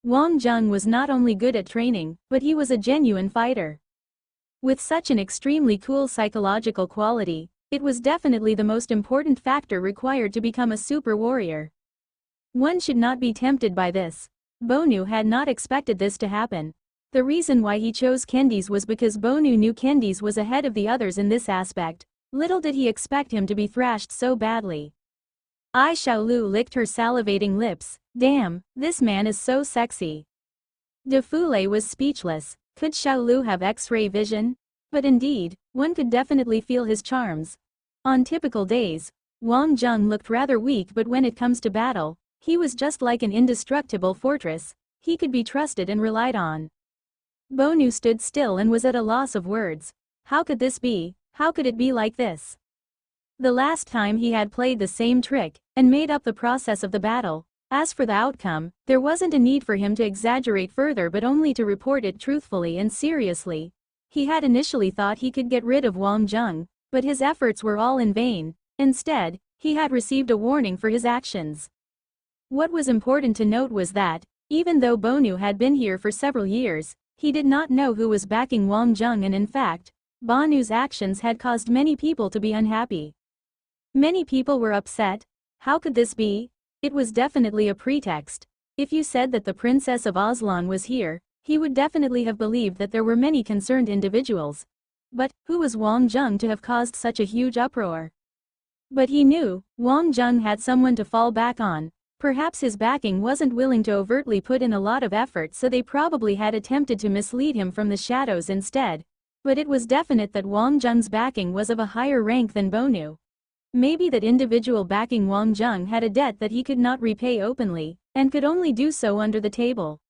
Wang Zheng was not only good at training, but he was a genuine fighter. With such an extremely cool psychological quality, it was definitely the most important factor required to become a super warrior. One should not be tempted by this. Bonu had not expected this to happen. The reason why he chose Candy's was because Bonu knew Candy's was ahead of the others in this aspect. Little did he expect him to be thrashed so badly. Ai Xiaolu licked her salivating lips. Damn, this man is so sexy. De Fule was speechless. Could Xiaolu have X-ray vision? But indeed, one could definitely feel his charms. On typical days, Wang Zheng looked rather weak, but when it comes to battle, he was just like an indestructible fortress. He could be trusted and relied on. Bonu stood still and was at a loss of words. How could this be? How could it be like this? The last time he had played the same trick, and made up the process of the battle. As for the outcome, there wasn't a need for him to exaggerate further but only to report it truthfully and seriously. He had initially thought he could get rid of Wang Zheng, but his efforts were all in vain. Instead, he had received a warning for his actions. What was important to note was that, even though Bonu had been here for several years, he did not know who was backing Wang Zheng, and in fact, Bonu's actions had caused many people to be unhappy. Many people were upset. How could this be? It was definitely a pretext. If you said that the Princess of Aslan was here, he would definitely have believed that there were many concerned individuals. But, who was Wang Zheng to have caused such a huge uproar? But he knew, Wang Zheng had someone to fall back on. Perhaps his backing wasn't willing to overtly put in a lot of effort, so they probably had attempted to mislead him from the shadows instead. But it was definite that Wang Zheng's backing was of a higher rank than Bonu. Maybe that individual backing Wang Zheng had a debt that he could not repay openly, and could only do so under the table.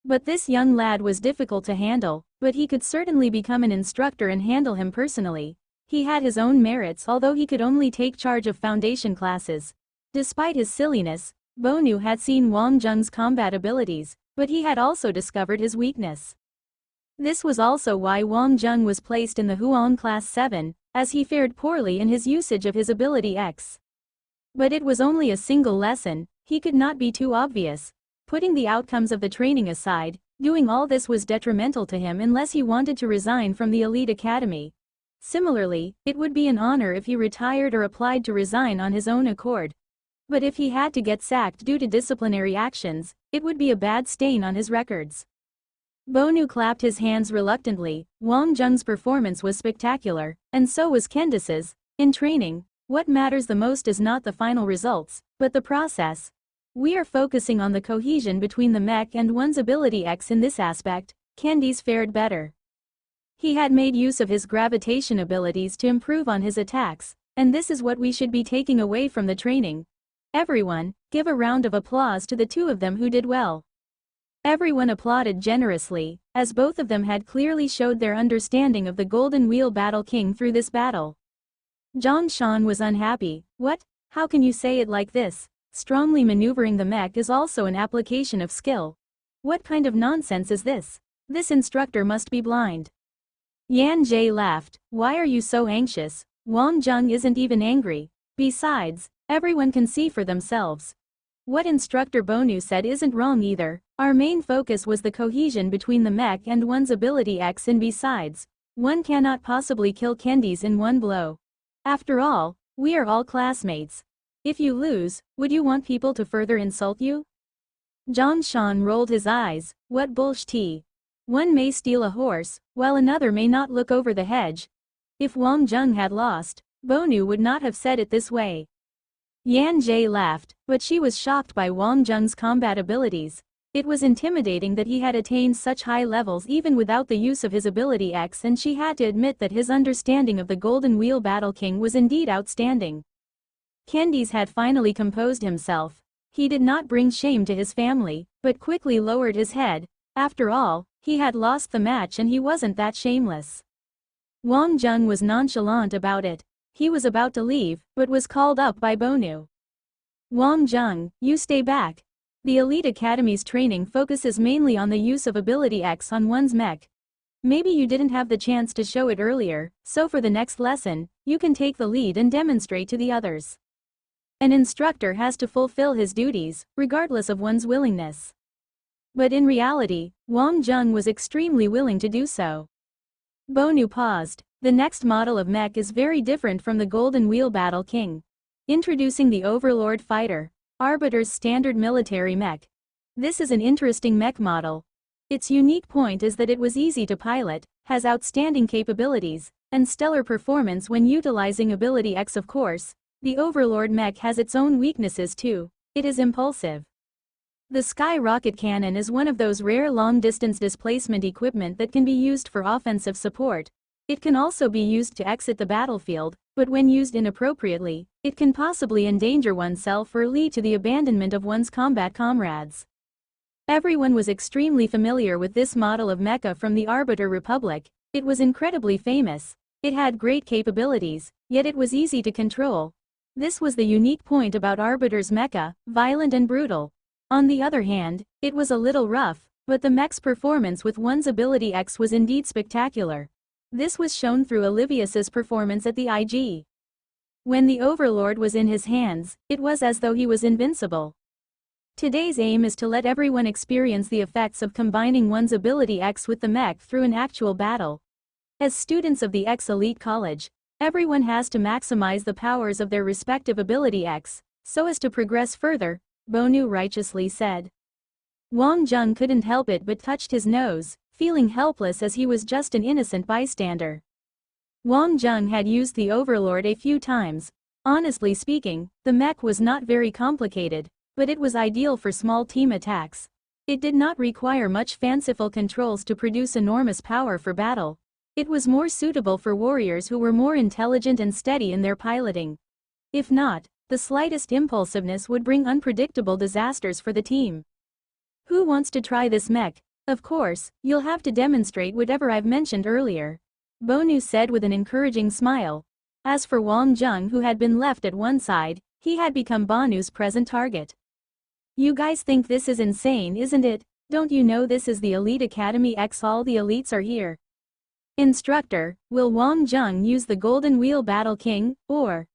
But this young lad was difficult to handle, but he could certainly become an instructor and handle him personally. He had his own merits, although he could only take charge of foundation classes. Despite his silliness, Bonu had seen Wang Zheng's combat abilities, but he had also discovered his weakness. This was also why Wang Zheng was placed in the Huang Class 7, as he fared poorly in his usage of his ability X. But it was only a single lesson, he could not be too obvious. Putting the outcomes of the training aside, doing all this was detrimental to him unless he wanted to resign from the elite academy. Similarly, it would be an honor if he retired or applied to resign on his own accord. But if he had to get sacked due to disciplinary actions, it would be a bad stain on his records. Bonu clapped his hands reluctantly. Wang Zheng's performance was spectacular, and so was Candace's. In training, what matters the most is not the final results, but the process. We are focusing on the cohesion between the mech and one's ability X in this aspect. Candice fared better. He had made use of his gravitation abilities to improve on his attacks, and this is what we should be taking away from the training. Everyone, give a round of applause to the two of them who did well. Everyone applauded generously, as both of them had clearly showed their understanding of the Golden Wheel Battle King through this battle. Zhang Shan was unhappy. What? How can you say it like this? Strongly maneuvering the mech is also an application of skill. What kind of nonsense is this? This instructor must be blind. Yan Jie laughed. Why are you so anxious? Wang Zheng isn't even angry. Besides, everyone can see for themselves. What Instructor Bonu said isn't wrong either. Our main focus was the cohesion between the mech and one's ability X, and besides, one cannot possibly kill Candice in one blow. After all, we are all classmates. If you lose, would you want people to further insult you? Zhang Shan rolled his eyes. What bullshit. One may steal a horse, while another may not look over the hedge. If Wang Zheng had lost, Bonu would not have said it this way. Yan Jie laughed, but she was shocked by Wang Zheng's combat abilities. It was intimidating that he had attained such high levels even without the use of his ability X, and she had to admit that his understanding of the Golden Wheel Battle King was indeed outstanding. Candice had finally composed himself. He did not bring shame to his family, but quickly lowered his head. After all, he had lost the match and he wasn't that shameless. Wang Zheng was nonchalant about it. He was about to leave, but was called up by Bonu. Wang Zheng, you stay back. The Elite Academy's training focuses mainly on the use of ability X on one's mech. Maybe you didn't have the chance to show it earlier, so for the next lesson, you can take the lead and demonstrate to the others. An instructor has to fulfill his duties, regardless of one's willingness. But in reality, Wang Zheng was extremely willing to do so. Bonu paused. The next model of mech is very different from the Golden Wheel Battle King. Introducing the Overlord Fighter, Arbiter's standard military mech. This is an interesting mech model. Its unique point is that it was easy to pilot, has outstanding capabilities, and stellar performance when utilizing ability X. Of course, the Overlord mech has its own weaknesses too. It is impulsive. The Sky Rocket Cannon is one of those rare long-distance displacement equipment that can be used for offensive support. It can also be used to exit the battlefield, but when used inappropriately, it can possibly endanger oneself or lead to the abandonment of one's combat comrades. Everyone was extremely familiar with this model of mecha from the Arbiter Republic. It was incredibly famous. It had great capabilities, yet it was easy to control. This was the unique point about Arbiter's mecha, violent and brutal. On the other hand, it was a little rough, but the mech's performance with one's ability X was indeed spectacular. This was shown through Olivius's performance at the IG. When the Overlord was in his hands, it was as though he was invincible. Today's aim is to let everyone experience the effects of combining one's ability X with the mech through an actual battle. As students of the X Elite College, everyone has to maximize the powers of their respective ability X, so as to progress further, Bonu righteously said. Wang Zheng couldn't help it but touched his nose, feeling helpless as he was just an innocent bystander. Wang Zheng had used the Overlord a few times. Honestly speaking, the mech was not very complicated. but it was ideal for small team attacks. It did not require much fanciful controls to produce enormous power for battle. It was more suitable for warriors who were more intelligent and steady in their piloting. If not, the slightest impulsiveness would bring unpredictable disasters for the team. Who wants to try this mech? Of course, you'll have to demonstrate whatever I've mentioned earlier, Bonu said with an encouraging smile. As for Wang Zheng, who had been left at one side, he had become Bonu's present target. You guys think this is insane, isn't it? Don't you know this is the Elite Academy X? All the elites are here. Instructor, will Wang Zheng use the Golden Wheel Battle King, or?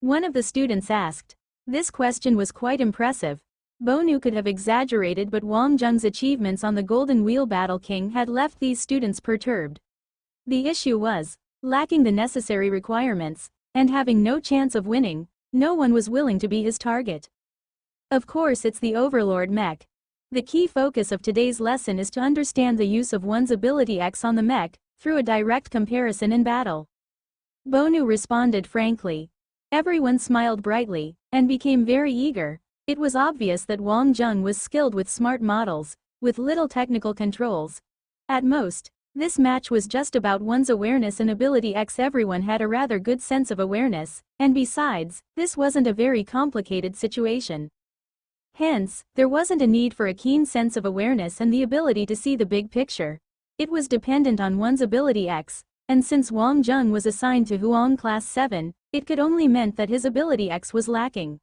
One of the students asked. This question was quite impressive. Bonu could have exaggerated, but Wang Zheng's achievements on the Golden Wheel Battle King had left these students perturbed. The issue was, lacking the necessary requirements, and having no chance of winning, no one was willing to be his target. Of course, it's the Overlord mech. The key focus of today's lesson is to understand the use of one's ability X on the mech, through a direct comparison in battle. Bonu responded frankly. Everyone smiled brightly, and became very eager. It was obvious that Wang Zheng was skilled with smart models, with little technical controls. At most, this match was just about one's awareness and ability X. Everyone had a rather good sense of awareness, and besides, this wasn't a very complicated situation. Hence, there wasn't a need for a keen sense of awareness and the ability to see the big picture. It was dependent on one's ability X, and since Wang Zheng was assigned to Huang Class 7, it could only meant that his ability X was lacking.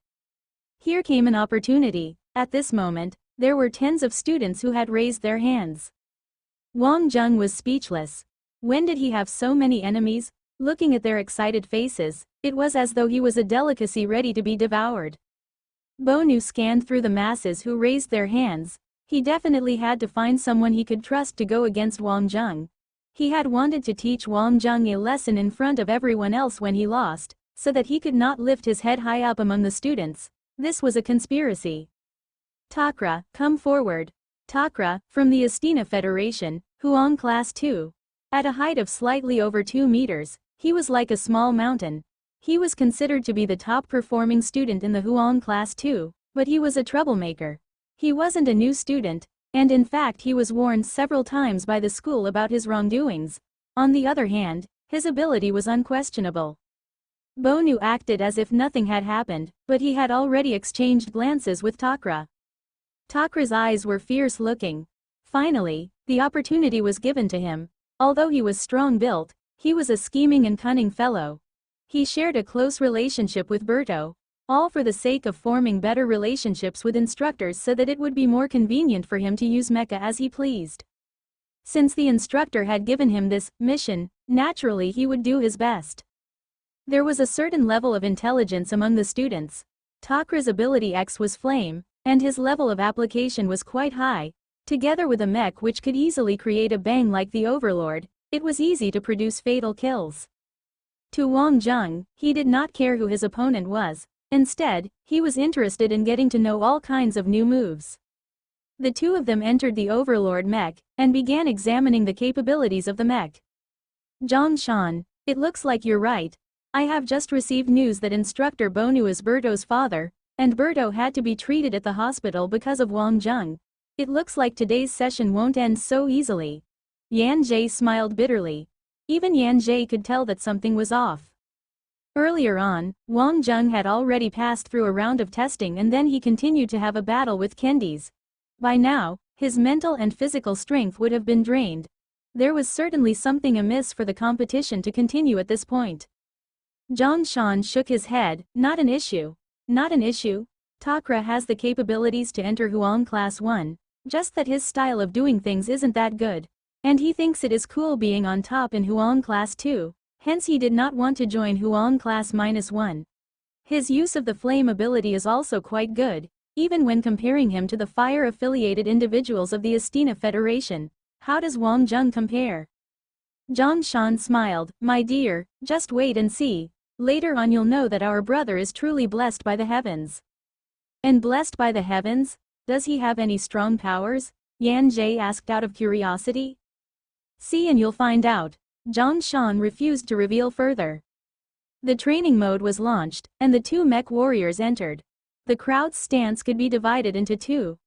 Here came an opportunity. At this moment, there were tens of students who had raised their hands. Wang Zheng was speechless. When did he have so many enemies? Looking at their excited faces, it was as though he was a delicacy ready to be devoured. Bonu scanned through the masses who raised their hands. He definitely had to find someone he could trust to go against Wang Zheng. He had wanted to teach Wang Zheng a lesson in front of everyone else when he lost, so that he could not lift his head high up among the students. This was a conspiracy. Takra, come forward. Takra, from the Astina Federation, Huang Class 2. At a height of slightly over 2 meters, he was like a small mountain. He was considered to be the top-performing student in the Huang Class 2, but he was a troublemaker. He wasn't a new student, and in fact he was warned several times by the school about his wrongdoings. On the other hand, his ability was unquestionable. Bonu acted as if nothing had happened, but he had already exchanged glances with Takra. Takra's eyes were fierce-looking. Finally, the opportunity was given to him. Although he was strong-built, he was a scheming and cunning fellow. He shared a close relationship with Berto, all for the sake of forming better relationships with instructors so that it would be more convenient for him to use mecha as he pleased. Since the instructor had given him this mission, naturally he would do his best. There was a certain level of intelligence among the students. Takra's ability X was flame, and his level of application was quite high. Together with a mech which could easily create a bang like the Overlord, it was easy to produce fatal kills. To Wang Zheng, he did not care who his opponent was. Instead, he was interested in getting to know all kinds of new moves. The two of them entered the Overlord mech, and began examining the capabilities of the mech. Zhongshan, it looks like you're right. I have just received news that Instructor Bonu is Berto's father, and Berto had to be treated at the hospital because of Wang Zheng. It looks like today's session won't end so easily. Yan Jie smiled bitterly. Even Yan Jie could tell that something was off. Earlier on, Wang Zheng had already passed through a round of testing and then he continued to have a battle with Kendies. By now, his mental and physical strength would have been drained. There was certainly something amiss for the competition to continue at this point. Zhongshan shook his head, not an issue. Not an issue. Takra has the capabilities to enter Huang Class 1, just that his style of doing things isn't that good. And he thinks it is cool being on top in Huang Class 2, hence he did not want to join Huang Class -1. His use of the flame ability is also quite good, even when comparing him to the fire-affiliated individuals of the Astina Federation. How does Wang Zheng compare? Zhongshan smiled, my dear, just wait and see. Later on you'll know that our brother is truly blessed by the heavens. And blessed by the heavens? Does he have any strong powers? Yan Jie asked out of curiosity. See and you'll find out. Zhongshan refused to reveal further. The training mode was launched, and the two mech warriors entered. The crowd's stance could be divided into two.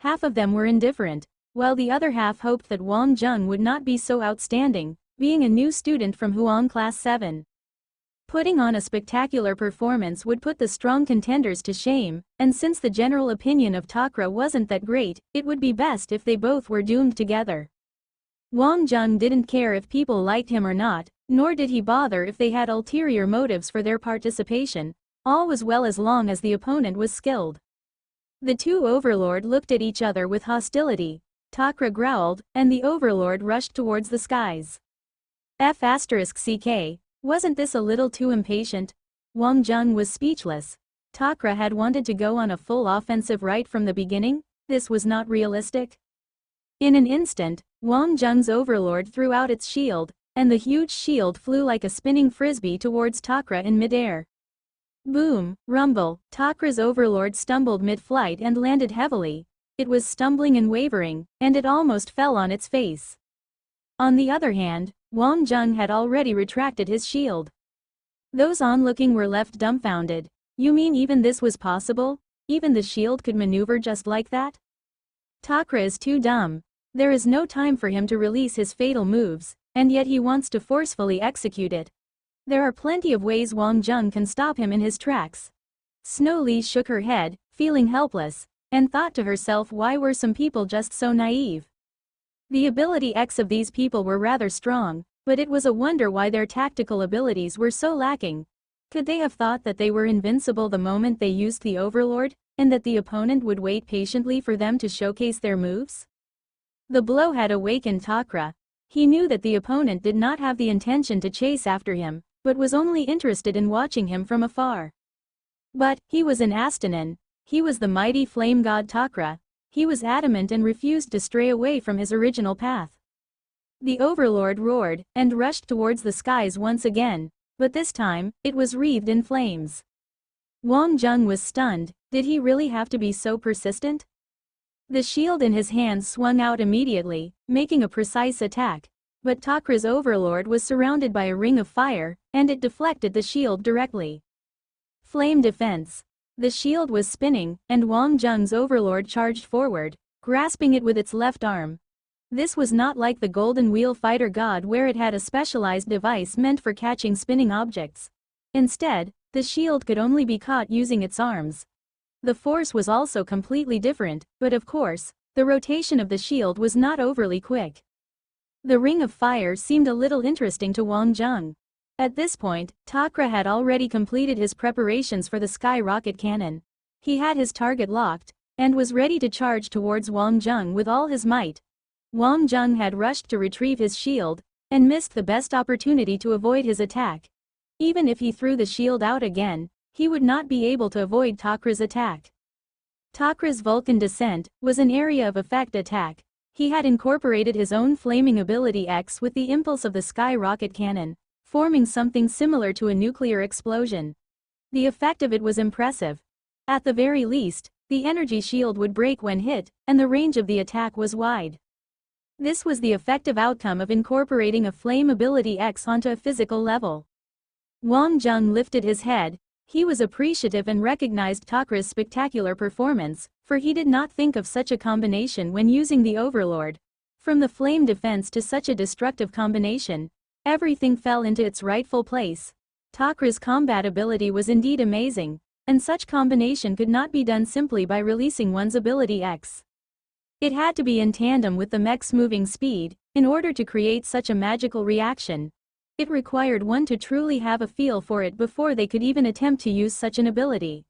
Half of them were indifferent, while the other half hoped that Wang Jung would not be so outstanding, being a new student from Huang Class 7. Putting on a spectacular performance would put the strong contenders to shame, and since the general opinion of Takra wasn't that great, it would be best if they both were doomed together. Wang Jung didn't care if people liked him or not, nor did he bother if they had ulterior motives for their participation. All was well as long as the opponent was skilled. The two overlord looked at each other with hostility. Takra growled, and the overlord rushed towards the skies. F***ck, wasn't this a little too impatient? Wang Jung was speechless. Takra had wanted to go on a full offensive right from the beginning. This was not realistic. In an instant, Wang Jung's overlord threw out its shield, and the huge shield flew like a spinning frisbee towards Takra in midair. Boom, rumble, Takra's overlord stumbled mid-flight and landed heavily. It was stumbling and wavering, and it almost fell on its face. On the other hand, Wang Jung had already retracted his shield. Those onlooking were left dumbfounded. You mean even this was possible? Even the shield could maneuver just like that? Takra is too dumb. There is no time for him to release his fatal moves, and yet he wants to forcefully execute it. There are plenty of ways Wang Jung can stop him in his tracks. Snow Lee shook her head, feeling helpless, and thought to herself, why were some people just so naive? The ability X of these people were rather strong, but it was a wonder why their tactical abilities were so lacking. Could they have thought that they were invincible the moment they used the Overlord, and that the opponent would wait patiently for them to showcase their moves? The blow had awakened Takra. He knew that the opponent did not have the intention to chase after him, but was only interested in watching him from afar. But, he was an Astanan. He was the mighty flame god Takra. He was adamant and refused to stray away from his original path. The Overlord roared, and rushed towards the skies once again, but this time, it was wreathed in flames. Wang Jung was stunned. Did he really have to be so persistent? The shield in his hands swung out immediately, making a precise attack. But Takra's overlord was surrounded by a ring of fire, and it deflected the shield directly. Flame defense. The shield was spinning, and Wang Jung's overlord charged forward, grasping it with its left arm. This was not like the Golden Wheel Fighter God where it had a specialized device meant for catching spinning objects. Instead, the shield could only be caught using its arms. The force was also completely different, but of course, the rotation of the shield was not overly quick. The ring of fire seemed a little interesting to Wang Jung. At this point, Takra had already completed his preparations for the sky rocket cannon. He had his target locked, and was ready to charge towards Wang Jung with all his might. Wang Jung had rushed to retrieve his shield, and missed the best opportunity to avoid his attack. Even if he threw the shield out again, he would not be able to avoid Takra's attack. Takra's Vulcan Descent was an area of effect attack. He had incorporated his own flaming ability X with the impulse of the sky rocket cannon, forming something similar to a nuclear explosion. The effect of it was impressive. At the very least, the energy shield would break when hit, and the range of the attack was wide. This was the effective outcome of incorporating a flame ability X onto a physical level. Wang Jung lifted his head. He was appreciative and recognized Takra's spectacular performance, for he did not think of such a combination when using the Overlord. From the flame defense to such a destructive combination, everything fell into its rightful place. Takra's combat ability was indeed amazing, and such combination could not be done simply by releasing one's ability X. It had to be in tandem with the mech's moving speed, in order to create such a magical reaction. It required one to truly have a feel for it before they could even attempt to use such an ability.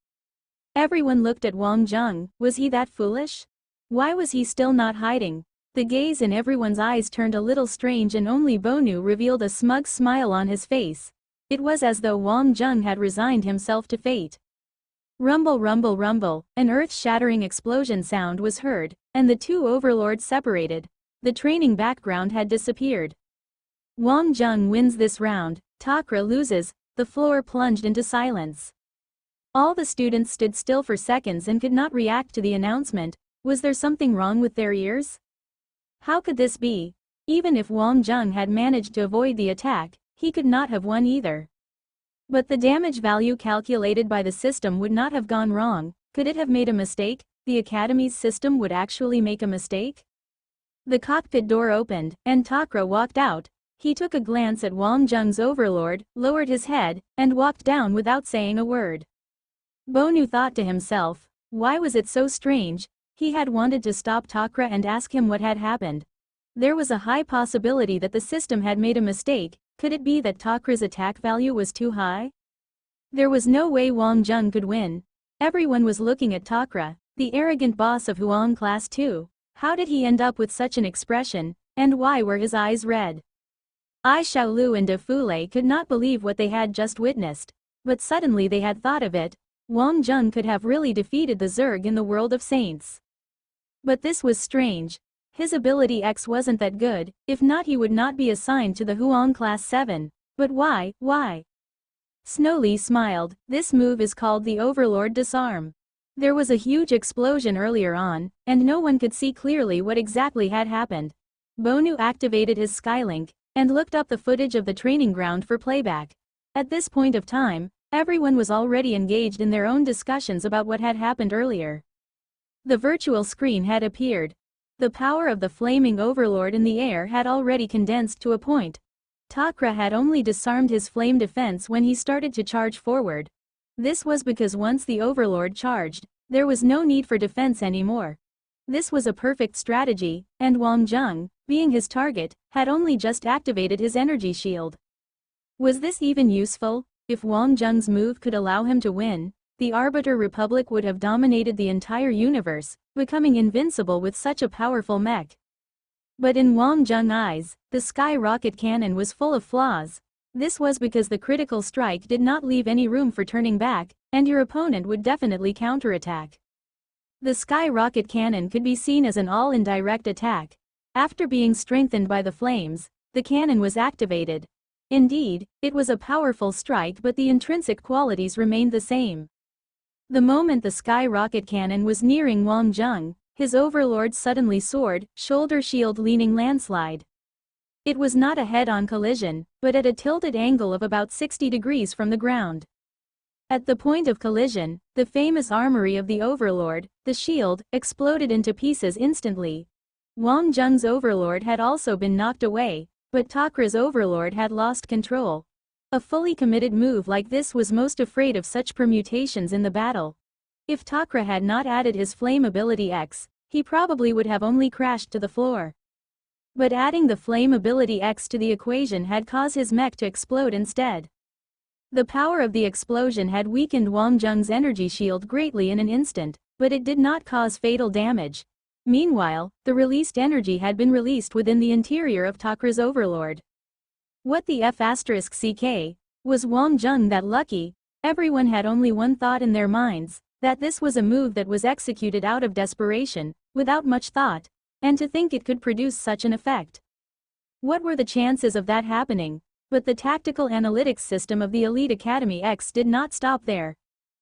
Everyone looked at Wang Jung. Was he that foolish? Why was he still not hiding? The gaze in everyone's eyes turned a little strange and only Bonu revealed a smug smile on his face. It was as though Wang Jung had resigned himself to fate. Rumble, rumble, rumble, an earth-shattering explosion sound was heard, and the two overlords separated. The training background had disappeared. Wang Jung wins this round, Takra loses. The floor plunged into silence. All the students stood still for seconds and could not react to the announcement. Was there something wrong with their ears? How could this be? Even if Wang Jung had managed to avoid the attack, he could not have won either. But the damage value calculated by the system would not have gone wrong. Could it have made a mistake? The Academy's system would actually make a mistake? The cockpit door opened, and Takra walked out. He took a glance at Wang Zheng's overlord, lowered his head, and walked down without saying a word. Bonu thought to himself, why was it so strange? He had wanted to stop Takra and ask him what had happened. There was a high possibility that the system had made a mistake. Could it be that Takra's attack value was too high? There was no way Wang Zheng could win. Everyone was looking at Takra, the arrogant boss of Huang Class 2. How did he end up with such an expression, and why were his eyes red? Ai Xiaolu and De Fule could not believe what they had just witnessed. But suddenly they had thought of it. Wang Zheng could have really defeated the Zerg in the world of saints. But this was strange. His ability X wasn't that good, if not he would not be assigned to the Huang Class 7. But why? Snowli smiled. This move is called the Overlord Disarm. There was a huge explosion earlier on, and no one could see clearly what exactly had happened. Bonu activated his Skylink, and looked up the footage of the training ground for playback. At this point of time, everyone was already engaged in their own discussions about what had happened earlier. The virtual screen had appeared. The power of the flaming overlord in the air had already condensed to a point. Takra had only disarmed his flame defense when he started to charge forward. This was because once the overlord charged, there was no need for defense anymore. This was a perfect strategy, and Wang Zheng, being his target, had only just activated his energy shield. Was this even useful? If Wang Zheng's move could allow him to win, the Arbiter Republic would have dominated the entire universe, becoming invincible with such a powerful mech. But in Wang Zheng's eyes, the sky rocket cannon was full of flaws. This was because the critical strike did not leave any room for turning back, and your opponent would definitely counterattack. The sky rocket cannon could be seen as an all-in direct attack. After being strengthened by the flames, the cannon was activated. Indeed, it was a powerful strike, but the intrinsic qualities remained the same. The moment the sky rocket cannon was nearing Wang Zheng, his overlord suddenly soared, shoulder shield leaning landslide. It was not a head-on collision, but at a tilted angle of about 60 degrees from the ground. At the point of collision, the famous armory of the overlord, the shield, exploded into pieces instantly. Wang Zheng's overlord had also been knocked away, but Takra's overlord had lost control. A fully committed move like this was most afraid of such permutations in the battle. If Takra had not added his flame ability X, he probably would have only crashed to the floor. But adding the flame ability X to the equation had caused his mech to explode instead. The power of the explosion had weakened Wang Zheng's energy shield greatly in an instant, but it did not cause fatal damage. Meanwhile, the released energy had been released within the interior of Takra's overlord. What the F***ck? Was Wang Zheng that lucky? Everyone had only one thought in their minds, that this was a move that was executed out of desperation, without much thought, and to think it could produce such an effect. What were the chances of that happening? But the tactical analytics system of the Elite Academy X did not stop there.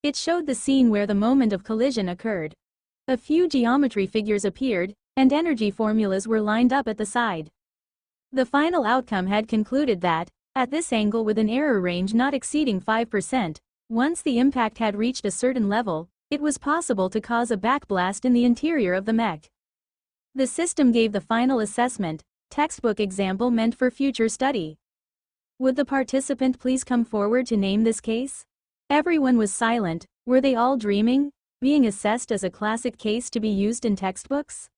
It showed the scene where the moment of collision occurred. A few geometry figures appeared, and energy formulas were lined up at the side. The final outcome had concluded that, at this angle with an error range not exceeding 5%, once the impact had reached a certain level, it was possible to cause a backblast in the interior of the mech. The system gave the final assessment, textbook example meant for future study. Would the participant please come forward to name this case? Everyone was silent. Were they all dreaming? Being assessed as a classic case to be used in textbooks?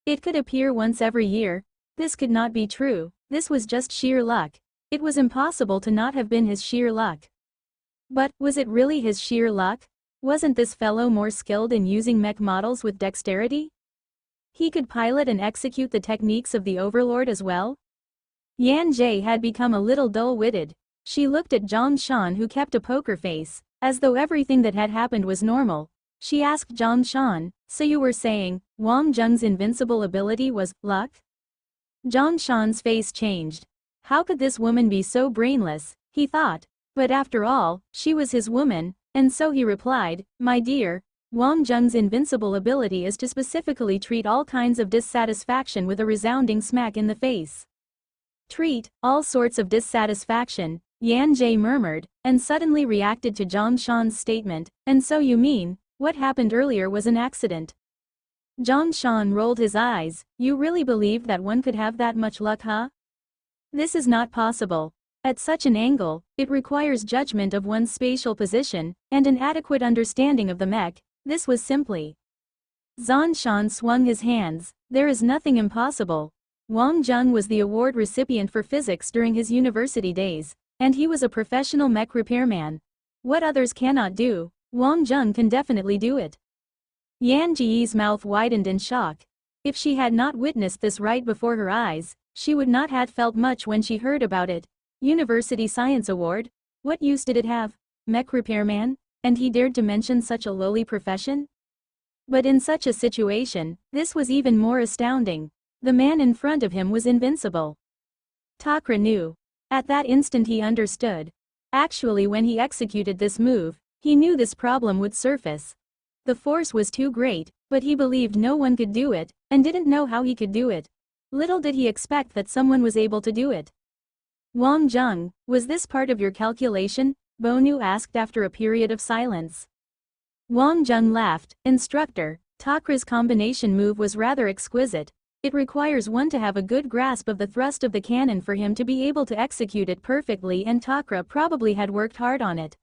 It could appear once every year. This could not be true. This was just sheer luck. It was impossible to not have been his sheer luck. But, was it really his sheer luck? Wasn't this fellow more skilled in using mech models with dexterity? He could pilot and execute the techniques of the Overlord as well? Yan Jie had become a little dull-witted. She looked at Zhang Shan, who kept a poker face, as though everything that had happened was normal. She asked Zhang Shan, so you were saying, Wang Zheng's invincible ability was luck? Zhang Shan's face changed. How could this woman be so brainless, he thought. But after all, she was his woman, and so he replied, my dear, Wang Zheng's invincible ability is to specifically treat all kinds of dissatisfaction with a resounding smack in the face. Treat all sorts of dissatisfaction, Yan Jie murmured, and suddenly reacted to Zhang Shan's statement, and so you mean, What happened earlier was an accident. Zhang Shan rolled his eyes. You really believed that one could have that much luck, huh? This is not possible. At such an angle, it requires judgment of one's spatial position, and an adequate understanding of the mech. This was simply. Zhang Shan swung his hands. There is nothing impossible. Wang Zheng was the award recipient for physics during his university days, and he was a professional mech repairman. What others cannot do, Wang Zheng can definitely do it. Yan Ji's mouth widened in shock. If she had not witnessed this right before her eyes, she would not have felt much when she heard about it. University Science Award? What use did it have? Mech repairman? And he dared to mention such a lowly profession? But in such a situation, this was even more astounding. The man in front of him was invincible. Takra knew. At that instant he understood. Actually, when he executed this move, he knew this problem would surface. The force was too great, but he believed no one could do it, and didn't know how he could do it. Little did he expect that someone was able to do it. Wang Zheng, was this part of your calculation? Bonu asked after a period of silence. Wang Zheng laughed. Instructor, Takra's combination move was rather exquisite. It requires one to have a good grasp of the thrust of the cannon for him to be able to execute it perfectly, and Takra probably had worked hard on it.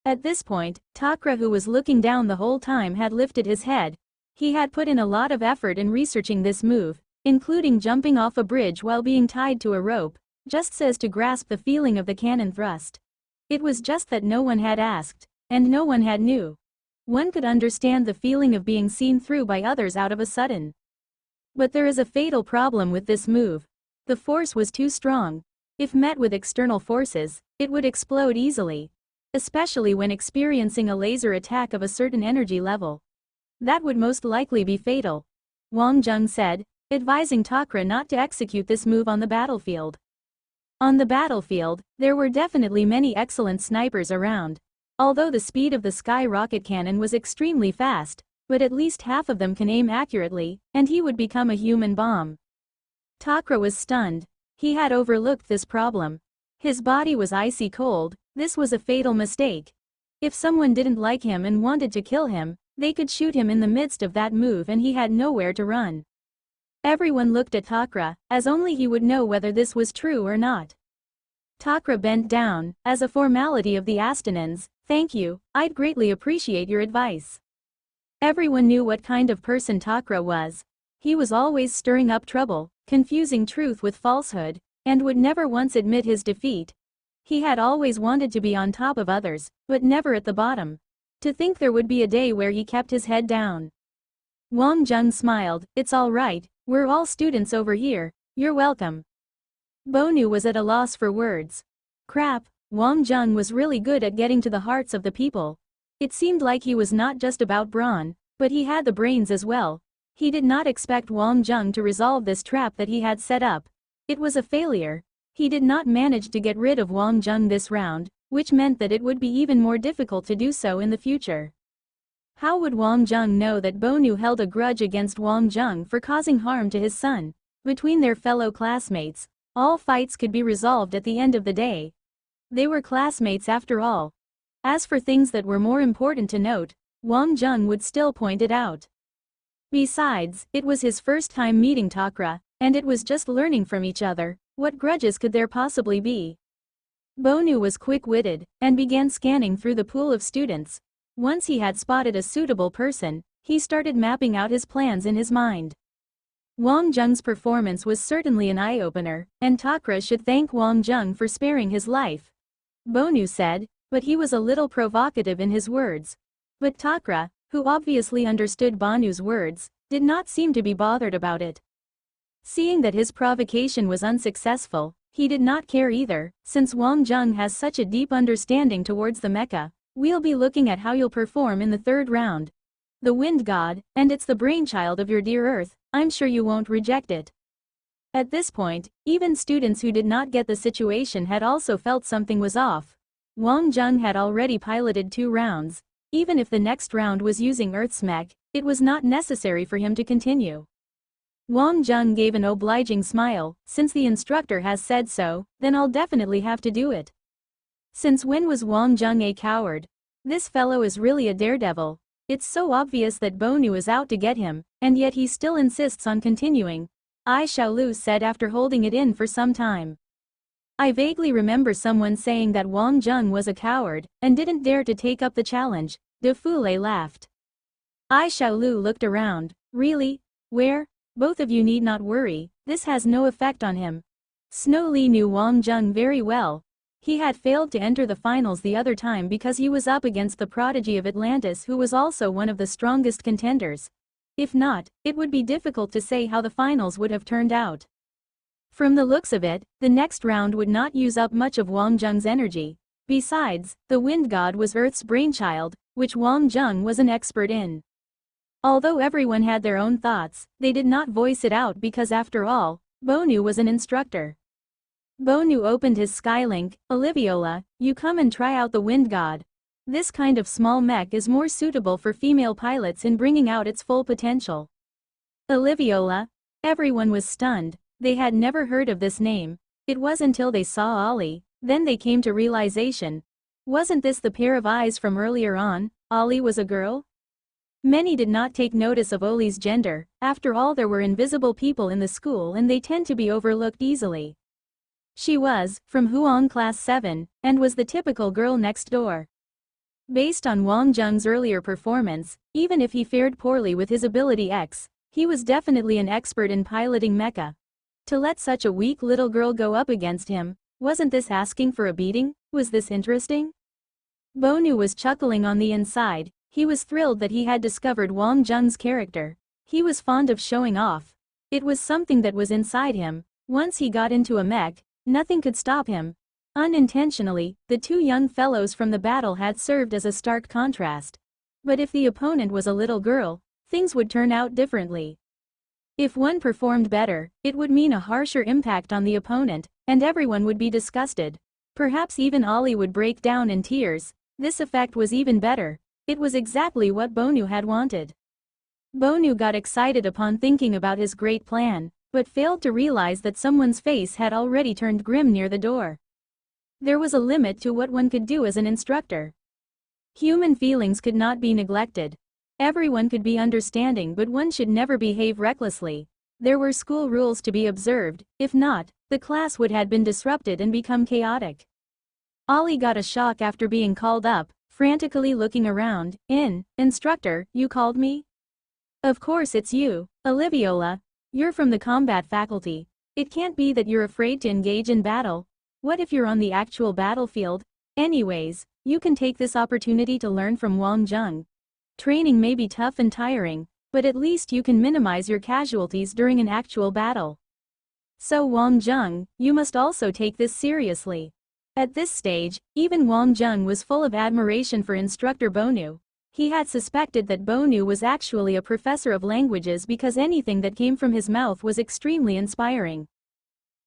At this point, Takra, who was looking down the whole time, had lifted his head. He had put in a lot of effort in researching this move, including jumping off a bridge while being tied to a rope, just as to grasp the feeling of the cannon thrust. It was just that no one had asked, and no one had knew. One could understand the feeling of being seen through by others out of a sudden. But there is a fatal problem with this move. The force was too strong. If met with external forces, it would explode easily. Especially when experiencing a laser attack of a certain energy level. That would most likely be fatal. Wang Zheng said, advising Takra not to execute this move on the battlefield. On the battlefield, there were definitely many excellent snipers around. Although the speed of the sky rocket cannon was extremely fast, but at least half of them can aim accurately, and he would become a human bomb. Takra was stunned. He had overlooked this problem. His body was icy cold. This was a fatal mistake. If someone didn't like him and wanted to kill him, they could shoot him in the midst of that move, and he had nowhere to run. Everyone looked at Takra, as only he would know whether this was true or not. Takra bent down. As a formality of the Astonans, thank you, I'd greatly appreciate your advice. Everyone knew what kind of person Takra was. He was always stirring up trouble, confusing truth with falsehood, and would never once admit his defeat. He had always wanted to be on top of others, but never at the bottom. To think there would be a day where he kept his head down. Wang Zheng smiled. It's all right, we're all students over here, you're welcome. Bonu was at a loss for words. Crap, Wang Zheng was really good at getting to the hearts of the people. It seemed like he was not just about brawn, but he had the brains as well. He did not expect Wang Zheng to resolve this trap that he had set up. It was a failure. He did not manage to get rid of Wang Zheng this round, which meant that it would be even more difficult to do so in the future. How would Wang Zheng know that Bonu held a grudge against Wang Zheng for causing harm to his son? Between their fellow classmates, all fights could be resolved at the end of the day. They were classmates after all. As for things that were more important to note, Wang Zheng would still point it out. Besides, it was his first time meeting Takra, and it was just learning from each other. What grudges could there possibly be? Bonu was quick-witted, and began scanning through the pool of students. Once he had spotted a suitable person, he started mapping out his plans in his mind. Wang Zheng's performance was certainly an eye-opener, and Takra should thank Wang Zheng for sparing his life. Bonu said, but he was a little provocative in his words. But Takra, who obviously understood Bonu's words, did not seem to be bothered about it. Seeing that his provocation was unsuccessful, he did not care either. Since Wang Zheng has such a deep understanding towards the mecha, we'll be looking at how you'll perform in the third round. The wind god, and it's the brainchild of your dear Earth, I'm sure you won't reject it. At this point, even students who did not get the situation had also felt something was off. Wang Zheng had already piloted 2 rounds. Even if the next round was using Earth's mech, it was not necessary for him to continue. Wang Zheng gave an obliging smile. Since the instructor has said so, then I'll definitely have to do it. Since when was Wang Zheng a coward? This fellow is really a daredevil. It's so obvious that Bonu is out to get him, and yet he still insists on continuing, Ai Xiaolu said after holding it in for some time. I vaguely remember someone saying that Wang Zheng was a coward and didn't dare to take up the challenge. De Fule laughed. Ai Xiaolu looked around. Really? Where? Both of you need not worry, this has no effect on him. Snow Li knew Wang Zheng very well. He had failed to enter the finals the other time because he was up against the prodigy of Atlantis, who was also one of the strongest contenders. If not, it would be difficult to say how the finals would have turned out. From the looks of it, the next round would not use up much of Wang Zheng's energy. Besides, the wind god was Earth's brainchild, which Wang Zheng was an expert in. Although everyone had their own thoughts, they did not voice it out because after all, Bonu was an instructor. Bonu opened his skylink. Oliviola, you come and try out the wind god. This kind of small mech is more suitable for female pilots in bringing out its full potential. Oliviola? Everyone was stunned. They had never heard of this name. It was until they saw Ollie, then they came to realization. Wasn't this the pair of eyes from earlier on? Ollie was a girl? Many did not take notice of Ollie's gender. After all, there were invisible people in the school and they tend to be overlooked easily. She was from Huang Class 7 and was the typical girl next door. Based on Wang Zheng's earlier performance, even if he fared poorly with his ability X, he was definitely an expert in piloting mecha. To let such a weak little girl go up against him, wasn't this asking for a beating? Was this interesting? Bonu was chuckling on the inside. He was thrilled that he had discovered Wang Zheng's character. He was fond of showing off. It was something that was inside him. Once he got into a mech, nothing could stop him. Unintentionally, the two young fellows from the battle had served as a stark contrast. But if the opponent was a little girl, things would turn out differently. If one performed better, it would mean a harsher impact on the opponent, and everyone would be disgusted. Perhaps even Ollie would break down in tears. This effect was even better. It was exactly what Bonu had wanted. Bonu got excited upon thinking about his great plan, but failed to realize that someone's face had already turned grim near the door. There was a limit to what one could do as an instructor. Human feelings could not be neglected. Everyone could be understanding, but one should never behave recklessly. There were school rules to be observed. If not, the class would have been disrupted and become chaotic. Ollie got a shock after being called up, frantically looking around. Instructor, you called me? Of course it's you, Oliviola. You're from the combat faculty. It can't be that you're afraid to engage in battle. What if you're on the actual battlefield? Anyways, you can take this opportunity to learn from Wang Zheng. Training may be tough and tiring, but at least you can minimize your casualties during an actual battle. So Wang Zheng, you must also take this seriously. At this stage, even Wang Zheng was full of admiration for instructor Bonu. He had suspected that Bonu was actually a professor of languages because anything that came from his mouth was extremely inspiring.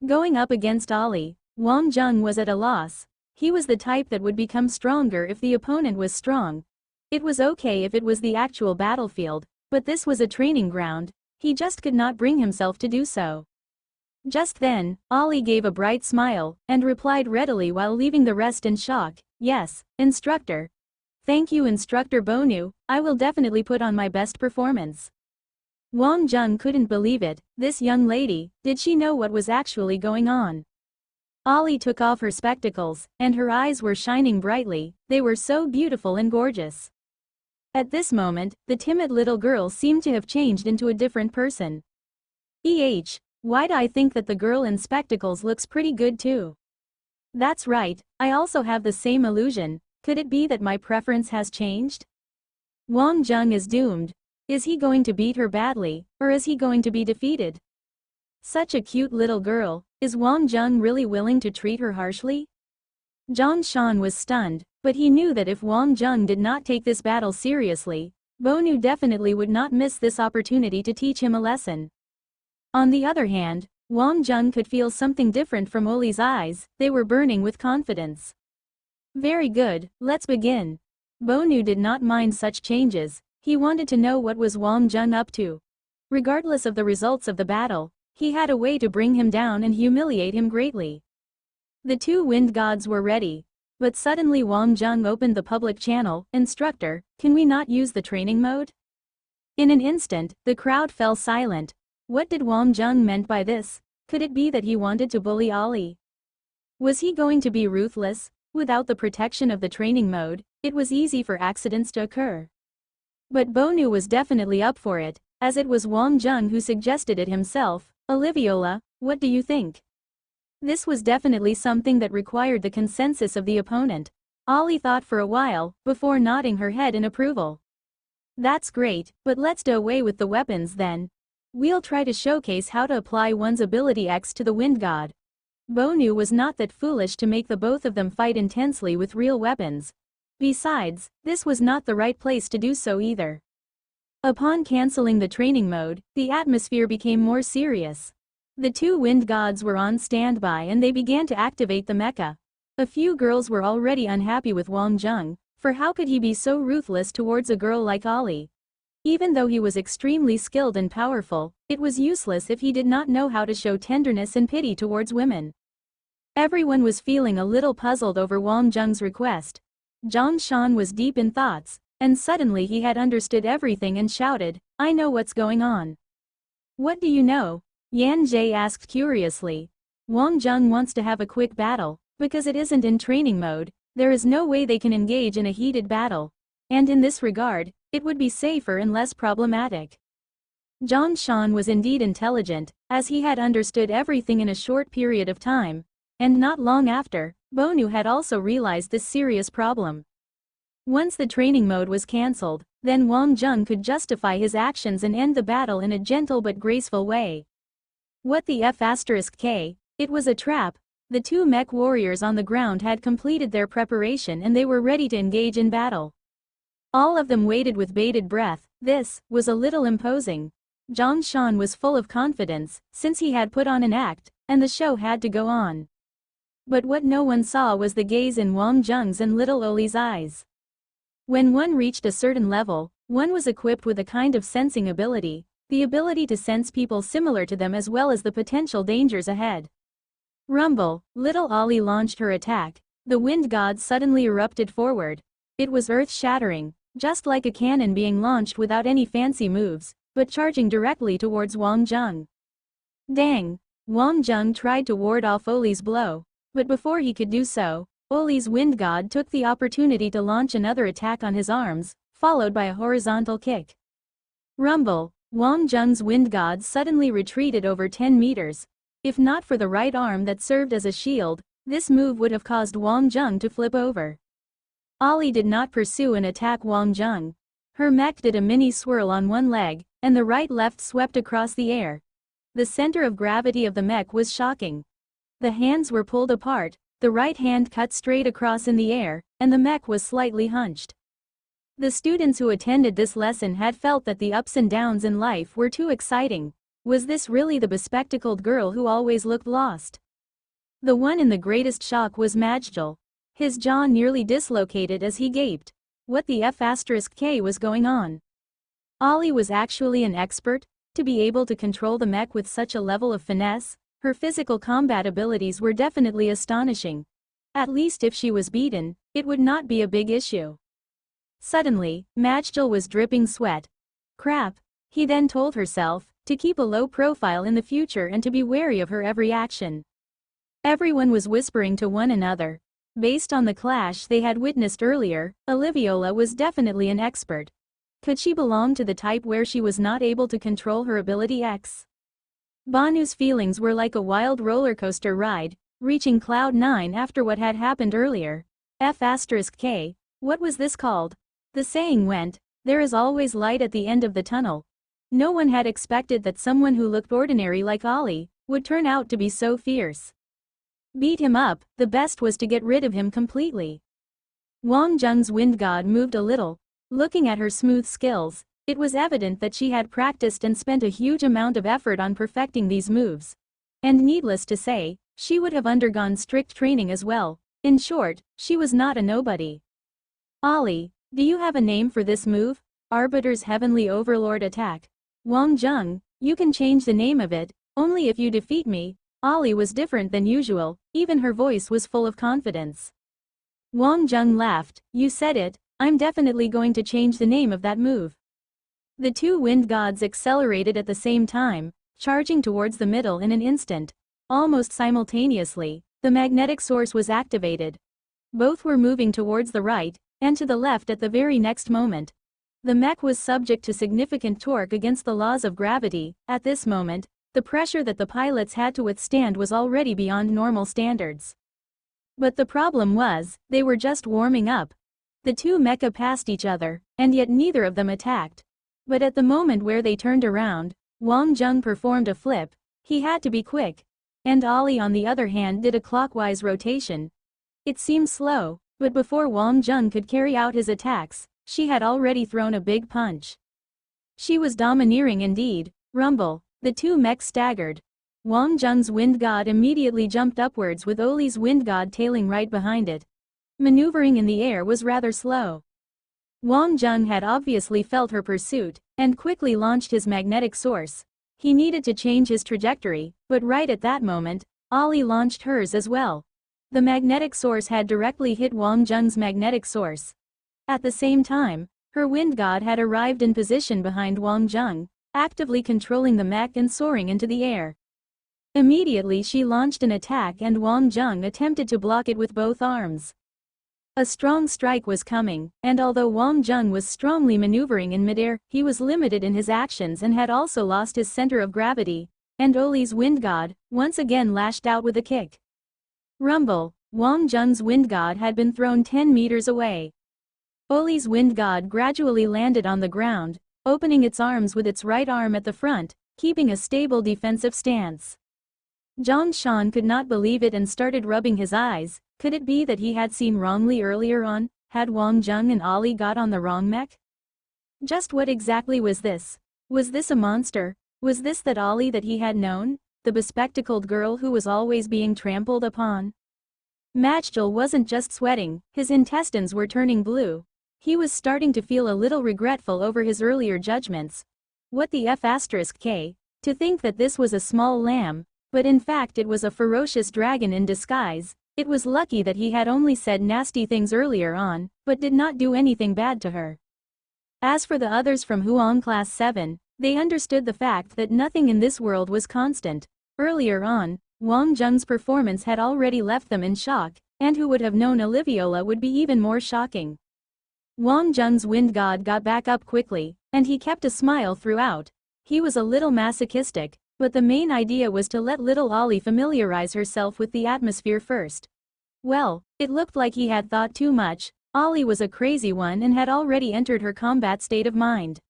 Going up against Ollie, Wang Zheng was at a loss. He was the type that would become stronger if the opponent was strong. It was okay if it was the actual battlefield, but this was a training ground. He just could not bring himself to do so. Just then, Ollie gave a bright smile and replied readily while leaving the rest in shock. Yes, instructor. Thank you, Instructor Bonu, I will definitely put on my best performance. Wang Zheng couldn't believe it. This young lady, did she know what was actually going on? Ollie took off her spectacles, and her eyes were shining brightly. They were so beautiful and gorgeous. At this moment, the timid little girl seemed to have changed into a different person. Why do I think that the girl in spectacles looks pretty good too? That's right, I also have the same illusion. Could it be that my preference has changed? Wang Zheng is doomed. Is he going to beat her badly, or is he going to be defeated? Such a cute little girl, is Wang Zheng really willing to treat her harshly? Zhang Shan was stunned, but he knew that if Wang Zheng did not take this battle seriously, Bonu definitely would not miss this opportunity to teach him a lesson. On the other hand, Wang Zheng could feel something different from Ollie's eyes. They were burning with confidence. Very good, let's begin. Bonu did not mind such changes. He wanted to know what was Wang Zheng up to. Regardless of the results of the battle, he had a way to bring him down and humiliate him greatly. The two wind gods were ready. But suddenly Wang Jung opened the public channel. Instructor, can we not use the training mode? In an instant, the crowd fell silent. What did Wang Jung meant by this? Could it be that he wanted to bully Ollie? Was he going to be ruthless? Without the protection of the training mode, it was easy for accidents to occur. But Bonu was definitely up for it, as it was Wang Jung who suggested it himself. Oliviola, what do you think? This was definitely something that required the consensus of the opponent. Ollie thought for a while, before nodding her head in approval. That's great, but let's do away with the weapons then. We'll try to showcase how to apply one's ability X to the wind god. Bonu was not that foolish to make the both of them fight intensely with real weapons. Besides, this was not the right place to do so either. Upon cancelling the training mode, the atmosphere became more serious. The two wind gods were on standby and they began to activate the mecha. A few girls were already unhappy with Wang Jung, for how could he be so ruthless towards a girl like Ollie? Even though he was extremely skilled and powerful, it was useless if he did not know how to show tenderness and pity towards women. Everyone was feeling a little puzzled over Wang Jung's request. Zhang Shan was deep in thoughts, and suddenly he had understood everything and shouted, I know what's going on. What do you know? Yan Jie asked curiously. Wang Jung wants to have a quick battle, because it isn't in training mode, there is no way they can engage in a heated battle. And in this regard, it would be safer and less problematic. Zhang Shan was indeed intelligent, as he had understood everything in a short period of time. And not long after, Bonu had also realized this serious problem. Once the training mode was cancelled, then Wang Jung could justify his actions and end the battle in a gentle but graceful way. What the F*K? It was a trap. The two mech warriors on the ground had completed their preparation and they were ready to engage in battle. All of them waited with bated breath. This was a little imposing. Zhang Shan was full of confidence, since he had put on an act, and the show had to go on. But what no one saw was the gaze in Wang Jung's and little Oli's eyes. When one reached a certain level, one was equipped with a kind of sensing ability, the ability to sense people similar to them as well as the potential dangers ahead. Rumble, little Oli launched her attack. The wind god suddenly erupted forward. It was earth-shattering, just like a cannon being launched without any fancy moves, but charging directly towards Wang Jung. Dang! Wang Jung tried to ward off Oli's blow. But before he could do so, Oli's wind god took the opportunity to launch another attack on his arms, followed by a horizontal kick. Rumble, Wang Jung's wind god suddenly retreated over 10 meters. If not for the right arm that served as a shield, this move would have caused Wang Jung to flip over. Oli did not pursue and attack Wang Jung. Her mech did a mini swirl on one leg, and the right-left swept across the air. The center of gravity of the mech was shocking. The hands were pulled apart, the right hand cut straight across in the air, and the mech was slightly hunched. The students who attended this lesson had felt that the ups and downs in life were too exciting. Was this really the bespectacled girl who always looked lost? The one in the greatest shock was Majjal. His jaw nearly dislocated as he gaped. What the F*K was going on? Oli was actually an expert? To be able to control the mech with such a level of finesse? Her physical combat abilities were definitely astonishing. At least if she was beaten, it would not be a big issue. Suddenly, Majjal was dripping sweat. Crap, he then told herself, to keep a low profile in the future and to be wary of her every action. Everyone was whispering to one another. Based on the clash they had witnessed earlier, Oliviola was definitely an expert. Could she belong to the type where she was not able to control her ability X? Banu's feelings were like a wild roller coaster ride, reaching cloud 9 after what had happened earlier. F*K, what was this called? The saying went, there is always light at the end of the tunnel. No one had expected that someone who looked ordinary like Oli would turn out to be so fierce. Beat him up, the best was to get rid of him completely. Wang Jung's wind god moved a little. Looking at her smooth skills, it was evident that she had practiced and spent a huge amount of effort on perfecting these moves. And needless to say, she would have undergone strict training as well. In short, she was not a nobody. Oli, do you have a name for this move? Arbiter's Heavenly Overlord Attack. Wang Jung, you can change the name of it, only if you defeat me. Oli was different than usual, even her voice was full of confidence. Wang Jung laughed. You said it, I'm definitely going to change the name of that move. The two wind gods accelerated at the same time, charging towards the middle in an instant. Almost simultaneously, the magnetic source was activated. Both were moving towards the right and to the left at the very next moment. The mech was subject to significant torque against the laws of gravity. At this moment, the pressure that the pilots had to withstand was already beyond normal standards. But the problem was, they were just warming up. The two mecha passed each other, and yet neither of them attacked. But at the moment where they turned around, Wang Jung performed a flip. He had to be quick. And Ollie on the other hand did a clockwise rotation. It seemed slow, but before Wang Jung could carry out his attacks, she had already thrown a big punch. She was domineering indeed. Rumble. The two mechs staggered. Wang Jung's wind god immediately jumped upwards with Oli's wind god tailing right behind it. Maneuvering in the air was rather slow. Wang Jung had obviously felt her pursuit, and quickly launched his magnetic source. He needed to change his trajectory, but right at that moment, Oli launched hers as well. The magnetic source had directly hit Wang Jung's magnetic source. At the same time, her wind god had arrived in position behind Wang Jung, actively controlling the mech and soaring into the air. Immediately she launched an attack and Wang Jung attempted to block it with both arms. A strong strike was coming, and although Wang Jung was strongly maneuvering in midair, he was limited in his actions and had also lost his center of gravity, and Oli's wind god once again lashed out with a kick. Rumble. Wang Jung's wind god had been thrown 10 meters away. Oli's wind god gradually landed on the ground, opening its arms with its right arm at the front, keeping a stable defensive stance. Zhang Shan could not believe it and started rubbing his eyes. Could it be that he had seen wrongly earlier on? Had Wang Jung and Oli got on the wrong mech? Just what exactly was this? Was this a monster? Was this that Oli that he had known? The bespectacled girl who was always being trampled upon? Majjal wasn't just sweating, his intestines were turning blue. He was starting to feel a little regretful over his earlier judgments. What the F***K? To think that this was a small lamb, but in fact it was a ferocious dragon in disguise. It was lucky that he had only said nasty things earlier on, but did not do anything bad to her. As for the others from Huang Class 7, they understood the fact that nothing in this world was constant. Earlier on, Wang Jung's performance had already left them in shock, and who would have known Oliviola would be even more shocking. Wang Jung's wind god got back up quickly, and he kept a smile throughout. He was a little masochistic, but the main idea was to let little Oli familiarize herself with the atmosphere first. Well, it looked like he had thought too much. Oli was a crazy one and had already entered her combat state of mind.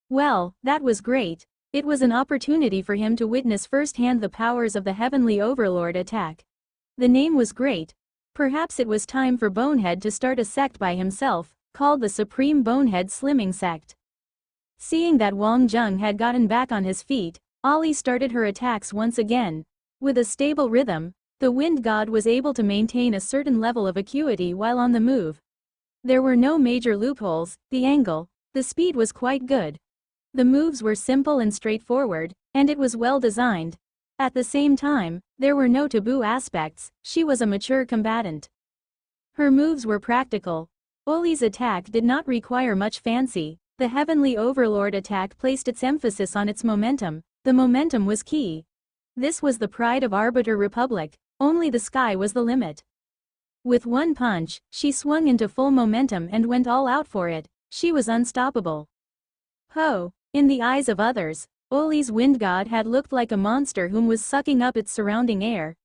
Well, that was great. It was an opportunity for him to witness firsthand the powers of the Heavenly Overlord attack. The name was great. Perhaps it was time for Bonehead to start a sect by himself, called the Supreme Bonehead Slimming Sect. Seeing that Wang Jung had gotten back on his feet, Oli started her attacks once again. With a stable rhythm, the wind god was able to maintain a certain level of acuity while on the move. There were no major loopholes, the angle, the speed was quite good. The moves were simple and straightforward, and it was well designed. At the same time, there were no taboo aspects. She was a mature combatant. Her moves were practical. Oli's attack did not require much fancy. The Heavenly Overlord attack placed its emphasis on its momentum. The momentum was key. This was the pride of Arbiter Republic. Only the sky was the limit. With one punch, she swung into full momentum and went all out for it. She was unstoppable. Ho! In the eyes of others, Oli's wind god had looked like a monster whom was sucking up its surrounding air.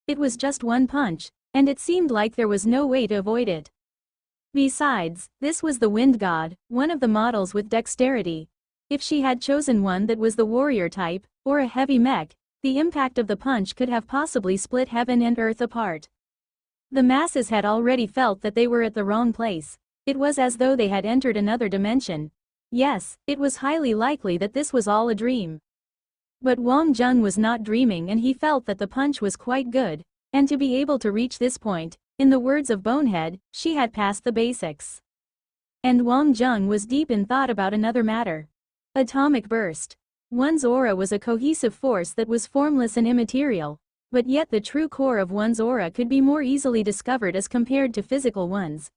It was just one punch, and it seemed like there was no way to avoid it. Besides, this was the wind god, one of the models with dexterity. If she had chosen one that was the warrior type, or a heavy mech, the impact of the punch could have possibly split heaven and earth apart. The masses had already felt that they were at the wrong place. It was as though they had entered another dimension. Yes, it was highly likely that this was all a dream. But Wang Jung was not dreaming and he felt that the punch was quite good, and to be able to reach this point, in the words of Bonehead, she had passed the basics. And Wang Jung was deep in thought about another matter. Atomic burst. One's aura was a cohesive force that was formless and immaterial. but yet the true core of one's aura could be more easily discovered as compared to physical ones.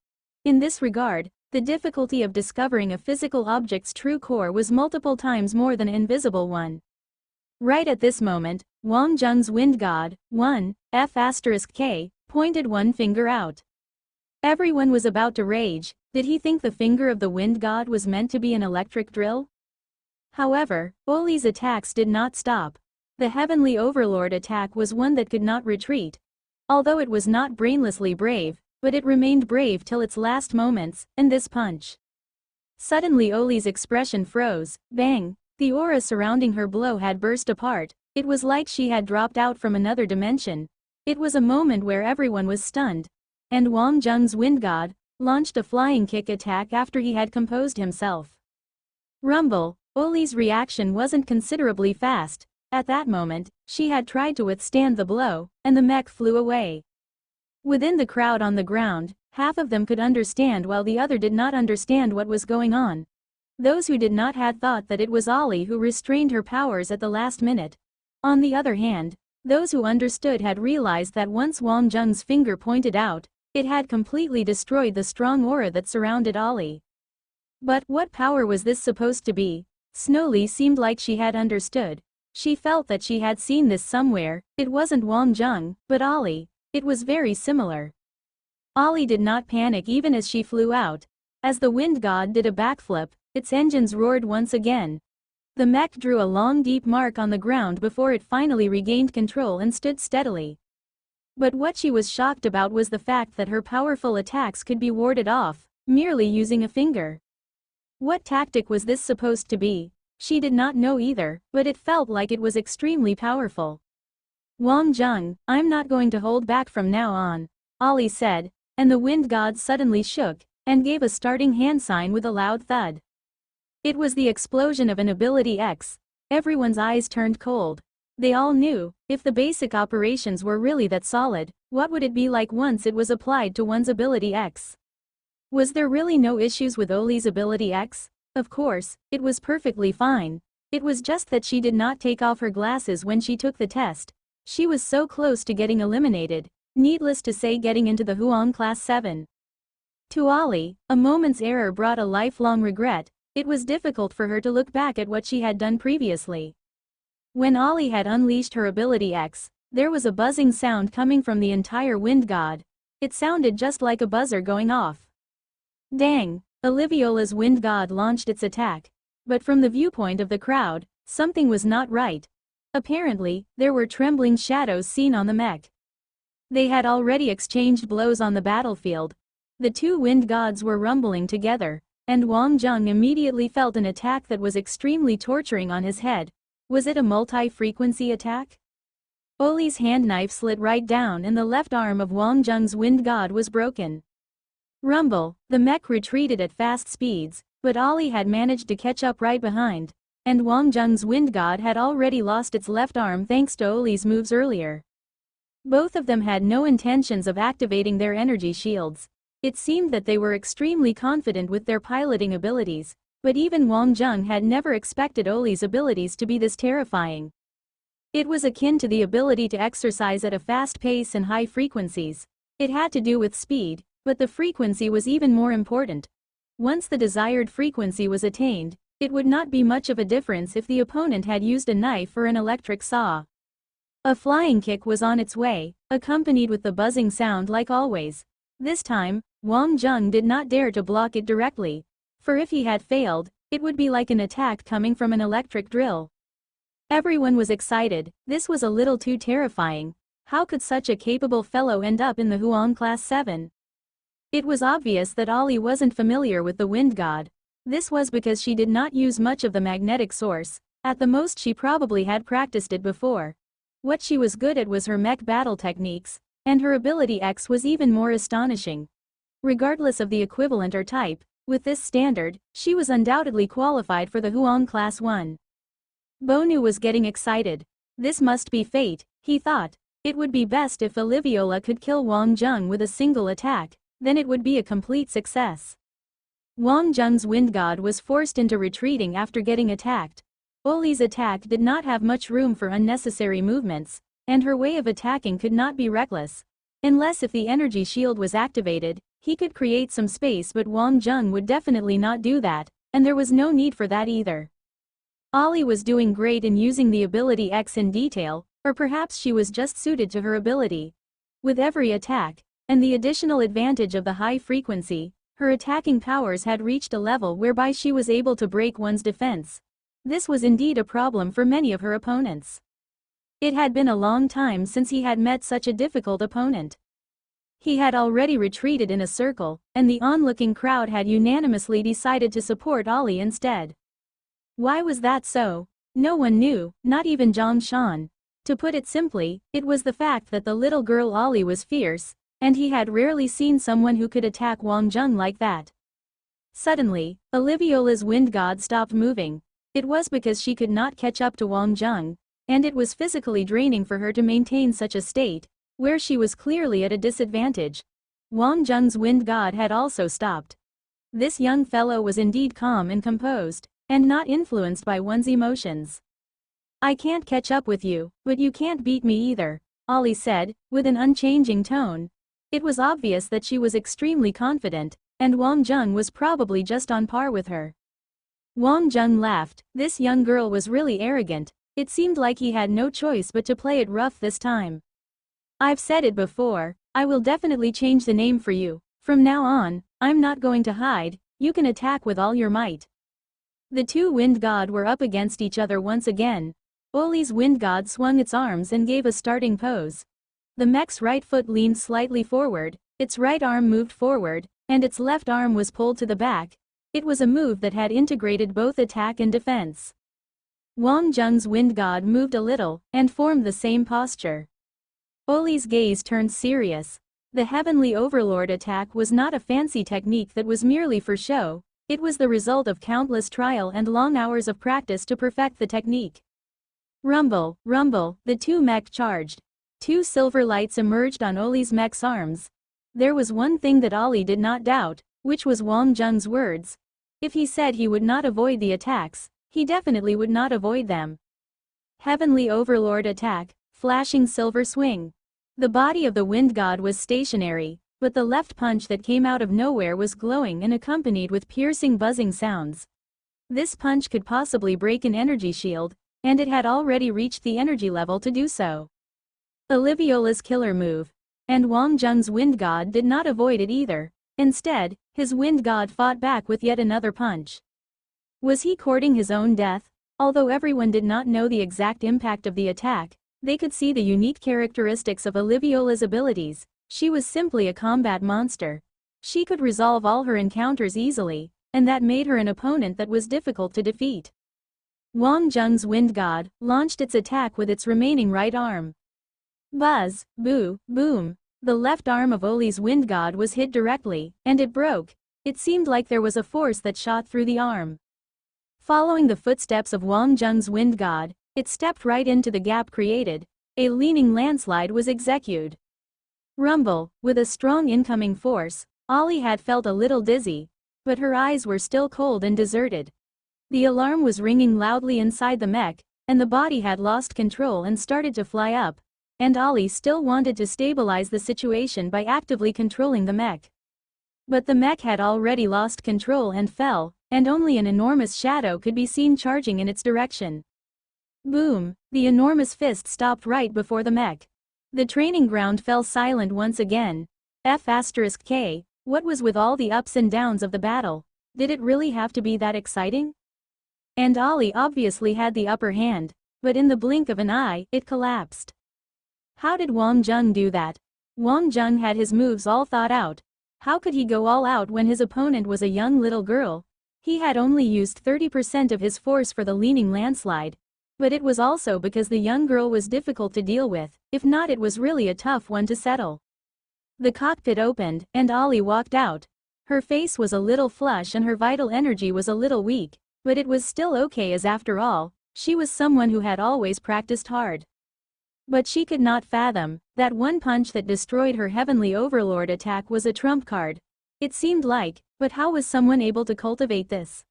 In this regard, the difficulty of discovering a physical object's true core was multiple times more than an invisible one. Right at this moment, Wang Zheng's wind god, 1F*K, pointed one finger out. Everyone was about to rage. Did he think the finger of the wind god was meant to be an electric drill? However, Oli's attacks did not stop. The Heavenly Overlord attack was one that could not retreat. Although it was not brainlessly brave, but it remained brave till its last moments, and this punch. Suddenly Oli's expression froze. Bang! The aura surrounding her blow had burst apart. It was like she had dropped out from another dimension. It was a moment where everyone was stunned. And Wang Zheng's wind god launched a flying kick attack after he had composed himself. Rumble! Oli's reaction wasn't considerably fast. At that moment, she had tried to withstand the blow, and the mech flew away. Within the crowd on the ground, half of them could understand while the other did not understand what was going on. Those who did not had thought that it was Oli who restrained her powers at the last minute. On the other hand, those who understood had realized that once Wang Zheng's finger pointed out, it had completely destroyed the strong aura that surrounded Oli. But what power was this supposed to be? Snowly seemed like she had understood. She felt that she had seen this somewhere. It wasn't Wang Zheng, but Oli. It was very similar. Oli did not panic even as she flew out. As the wind god did a backflip, its engines roared once again. The mech drew a long deep mark on the ground before it finally regained control and stood steadily. But what she was shocked about was the fact that her powerful attacks could be warded off, merely using a finger. What tactic was this supposed to be? She did not know either, but it felt like it was extremely powerful. Wang Zheng, I'm not going to hold back from now on, Oli said, and the wind god suddenly shook, and gave a starting hand sign with a loud thud. It was the explosion of an ability X. Everyone's eyes turned cold. They all knew, if the basic operations were really that solid, what would it be like once it was applied to one's ability X? Was there really no issues with Oli's ability X? Of course, it was perfectly fine. It was just that she did not take off her glasses when she took the test. She was so close to getting eliminated, needless to say getting into the Huang Class 7. To Oli, a moment's error brought a lifelong regret. It was difficult for her to look back at what she had done previously. When Oli had unleashed her ability X, there was a buzzing sound coming from the entire wind god. It sounded just like a buzzer going off. Dang! Oliviola's wind god launched its attack. But from the viewpoint of the crowd, something was not right. Apparently, there were trembling shadows seen on the mech. They had already exchanged blows on the battlefield. The two wind gods were rumbling together, and Wang Zheng immediately felt an attack that was extremely torturing on his head. Was it a multi-frequency attack? Oli's hand knife slid right down and the left arm of Wang Zheng's wind god was broken. Rumble, the mech retreated at fast speeds, but Oli had managed to catch up right behind, and Wang Zheng's wind god had already lost its left arm thanks to Oli's moves earlier. Both of them had no intentions of activating their energy shields. It seemed that they were extremely confident with their piloting abilities, but even Wang Zheng had never expected Oli's abilities to be this terrifying. It was akin to the ability to exercise at a fast pace and high frequencies. It had to do with speed, but the frequency was even more important. Once the desired frequency was attained, it would not be much of a difference if the opponent had used a knife or an electric saw. A flying kick was on its way, accompanied with the buzzing sound like always. This time, Wang Zheng did not dare to block it directly, for if he had failed, it would be like an attack coming from an electric drill. Everyone was excited. This was a little too terrifying. How could such a capable fellow end up in the Huang Class 7? It was obvious that Oli wasn't familiar with the wind god. This was because she did not use much of the magnetic source. At the most she probably had practiced it before. What she was good at was her mech battle techniques, and her ability X was even more astonishing. Regardless of the equivalent or type, with this standard, she was undoubtedly qualified for the Huang Class 1. Bonu was getting excited. This must be fate, he thought. It would be best if Oliviola could kill Wang Zheng with a single attack, then it would be a complete success. Wang Zheng's wind god was forced into retreating after getting attacked. Oli's attack did not have much room for unnecessary movements. and her way of attacking could not be reckless. Unless if the energy shield was activated, he could create some space, but Wang Zheng would definitely not do that, and there was no need for that either. Ollie was doing great in using the ability X in detail, or perhaps she was just suited to her ability. With every attack, and the additional advantage of the high frequency, her attacking powers had reached a level whereby she was able to break one's defense. This was indeed a problem for many of her opponents. It had been a long time since he had met such a difficult opponent. He had already retreated in a circle, and the onlooking crowd had unanimously decided to support Ollie instead. Why was that so? No one knew, not even Zhang Shan. To put it simply, it was the fact that the little girl Ollie was fierce, and he had rarely seen someone who could attack Wang Zheng like that. Suddenly, Oliviola's wind god stopped moving. It was because she could not catch up to Wang Zheng, and it was physically draining for her to maintain such a state, where she was clearly at a disadvantage. Wang Zheng's wind god had also stopped. This young fellow was indeed calm and composed, and not influenced by one's emotions. "I can't catch up with you, but you can't beat me either," Ollie said, with an unchanging tone. It was obvious that she was extremely confident, and Wang Zheng was probably just on par with her. Wang Zheng laughed. This young girl was really arrogant. It seemed like he had no choice but to play it rough this time. "I've said it before, I will definitely change the name for you. From now on, I'm not going to hide, you can attack with all your might." The two wind god were up against each other once again. Ollie's wind god swung its arms and gave a starting pose. The mech's right foot leaned slightly forward, its right arm moved forward, and its left arm was pulled to the back. It was a move that had integrated both attack and defense. Wang Zheng's wind god moved a little, and formed the same posture. Ollie's gaze turned serious. The Heavenly Overlord attack was not a fancy technique that was merely for show, it was the result of countless trial and long hours of practice to perfect the technique. Rumble, rumble, the two mech charged. Two silver lights emerged on Ollie's mech's arms. There was one thing that Ollie did not doubt, which was Wang Zheng's words. If he said he would not avoid the attacks, he definitely would not avoid them. Heavenly Overlord attack, flashing silver swing. The body of the wind god was stationary, but the left punch that came out of nowhere was glowing and accompanied with piercing buzzing sounds. This punch could possibly break an energy shield, and it had already reached the energy level to do so. Oliviola's killer move. And Wang Zheng's wind god did not avoid it either. Instead, his wind god fought back with yet another punch. Was he courting his own death? Although everyone did not know the exact impact of the attack, they could see the unique characteristics of Oliviola's abilities. She was simply a combat monster. She could resolve all her encounters easily, and that made her an opponent that was difficult to defeat. Wang Zheng's wind god launched its attack with its remaining right arm. Buzz, boo, boom. The left arm of Ollie's wind god was hit directly, and it broke. It seemed like there was a force that shot through the arm. Following the footsteps of Wang Zheng's wind god, it stepped right into the gap created. A leaning landslide was executed. Rumble, with a strong incoming force, Ollie had felt a little dizzy, but her eyes were still cold and deserted. The alarm was ringing loudly inside the mech, and the body had lost control and started to fly up, and Ollie still wanted to stabilize the situation by actively controlling the mech. But the mech had already lost control and fell, and only an enormous shadow could be seen charging in its direction. Boom! The enormous fist stopped right before the mech. The training ground fell silent once again. F*K, what was with all the ups and downs of the battle? Did it really have to be that exciting? And Ollie obviously had the upper hand, but in the blink of an eye, it collapsed. How did Wang Zheng do that? Wang Zheng had his moves all thought out. How could he go all out when his opponent was a young little girl? He had only used 30% of his force for the leaning landslide. But it was also because the young girl was difficult to deal with, if not it was really a tough one to settle. The cockpit opened, and Ollie walked out. Her face was a little flush and her vital energy was a little weak, but it was still okay as after all, she was someone who had always practiced hard. But she could not fathom that one punch that destroyed her Heavenly Overlord attack was a trump card. It seemed like, but how was someone able to cultivate this?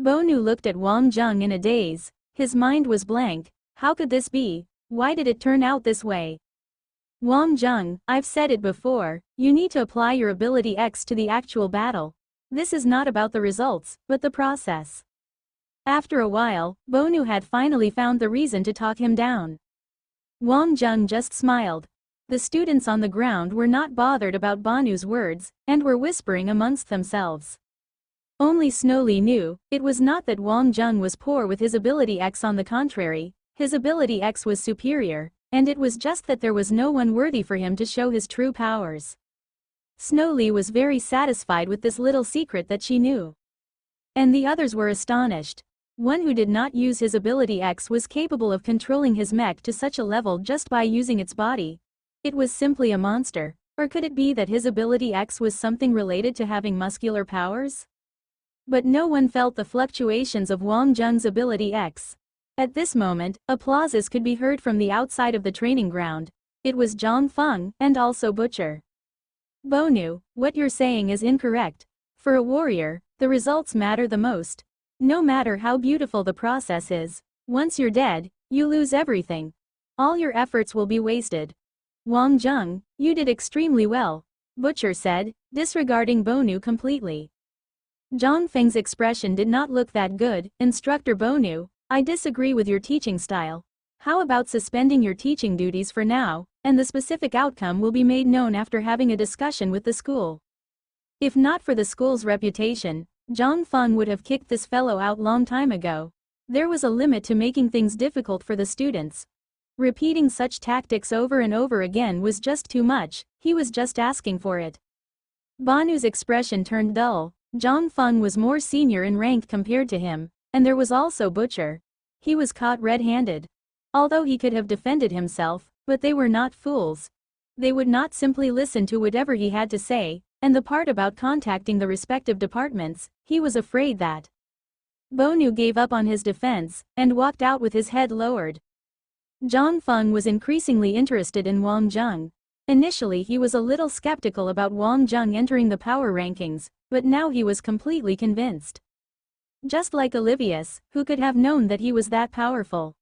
Bonu looked at Wang Zheng in a daze. His mind was blank. How could this be? Why did it turn out this way? Wang Zheng, I've said it before, you need to apply your ability X to the actual battle. This is not about the results, but the process. After a while, Bonu had finally found the reason to talk him down. Wang Zheng just smiled. The students on the ground were not bothered about Bonu's words, and were whispering amongst themselves. Only Snowly knew, it was not that Wang Zheng was poor with his ability X, on the contrary, his ability X was superior, and it was just that there was no one worthy for him to show his true powers. Snowly was very satisfied with this little secret that she knew. And the others were astonished. One who did not use his ability X was capable of controlling his mech to such a level just by using its body. It was simply a monster, or could it be that his ability X was something related to having muscular powers? But no one felt the fluctuations of Wang Zheng's ability X. At this moment, applauses could be heard from the outside of the training ground. It was Zhang Feng, and also Butcher. Bonu, what you're saying is incorrect. For a warrior, the results matter the most. No matter how beautiful the process is, once you're dead, you lose everything. All your efforts will be wasted. Wang Zheng, you did extremely well, Butcher said, disregarding Bonu completely. Zhang Feng's expression did not look that good. Instructor Bonu, I disagree with your teaching style. How about suspending your teaching duties for now, and the specific outcome will be made known after having a discussion with the school. If not for the school's reputation, Zhang Feng would have kicked this fellow out long time ago. There was a limit to making things difficult for the students. Repeating such tactics over and over again was just too much, he was just asking for it. Banu's expression turned dull. Zhang Feng was more senior in rank compared to him, and there was also Butcher. He was caught red-handed. Although he could have defended himself, but they were not fools. They would not simply listen to whatever he had to say, and the part about contacting the respective departments, he was afraid that. Bonu gave up on his defense, and walked out with his head lowered. Zhang Feng was increasingly interested in Wang Zheng. Initially he was a little skeptical about Wang Zheng entering the power rankings, but now he was completely convinced. Just like Olivius, who could have known that he was that powerful.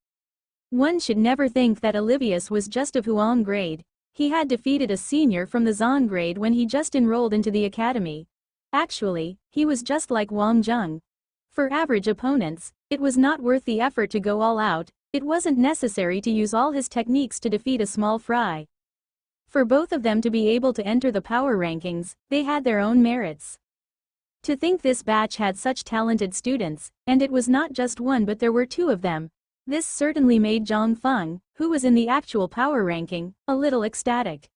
One should never think that Olivius was just of Huang grade. He had defeated a senior from the Zan grade when he just enrolled into the academy. Actually, he was just like Wang Zheng. For average opponents, it was not worth the effort to go all out. It wasn't necessary to use all his techniques to defeat a small fry. For both of them to be able to enter the power rankings, they had their own merits. To think this batch had such talented students, and it was not just one but there were two of them. This certainly made Zhang Feng, who was in the actual power ranking, a little ecstatic.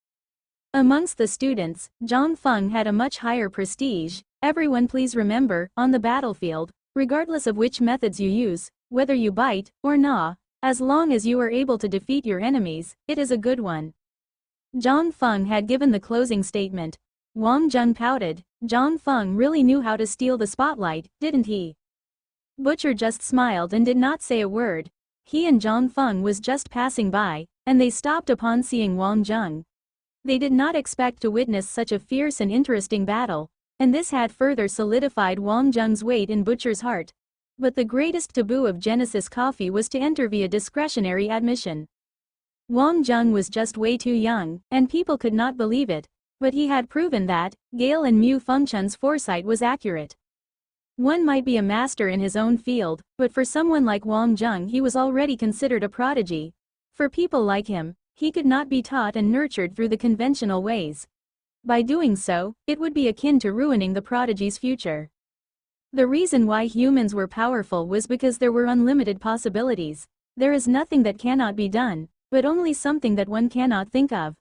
Amongst the students, Zhang Feng had a much higher prestige. Everyone please remember, on the battlefield, regardless of which methods you use, whether you bite or gnaw, as long as you are able to defeat your enemies, it is a good one. Zhang Feng had given the closing statement. Wang Zheng pouted. Zhang Feng really knew how to steal the spotlight, didn't he? Butcher just smiled and did not say a word. He and Zhang Feng was just passing by, and they stopped upon seeing Wang Zheng. They did not expect to witness such a fierce and interesting battle, and this had further solidified Wang Zheng's weight in Butcher's heart. But the greatest taboo of Genesis Coffee was to enter via discretionary admission. Wang Zheng was just way too young, and people could not believe it, but he had proven that Gale and Mu Fengchun's foresight was accurate. One might be a master in his own field, but for someone like Wang Zheng he was already considered a prodigy. For people like him, he could not be taught and nurtured through the conventional ways. By doing so, it would be akin to ruining the prodigy's future. The reason why humans were powerful was because there were unlimited possibilities. There is nothing that cannot be done, but only something that one cannot think of.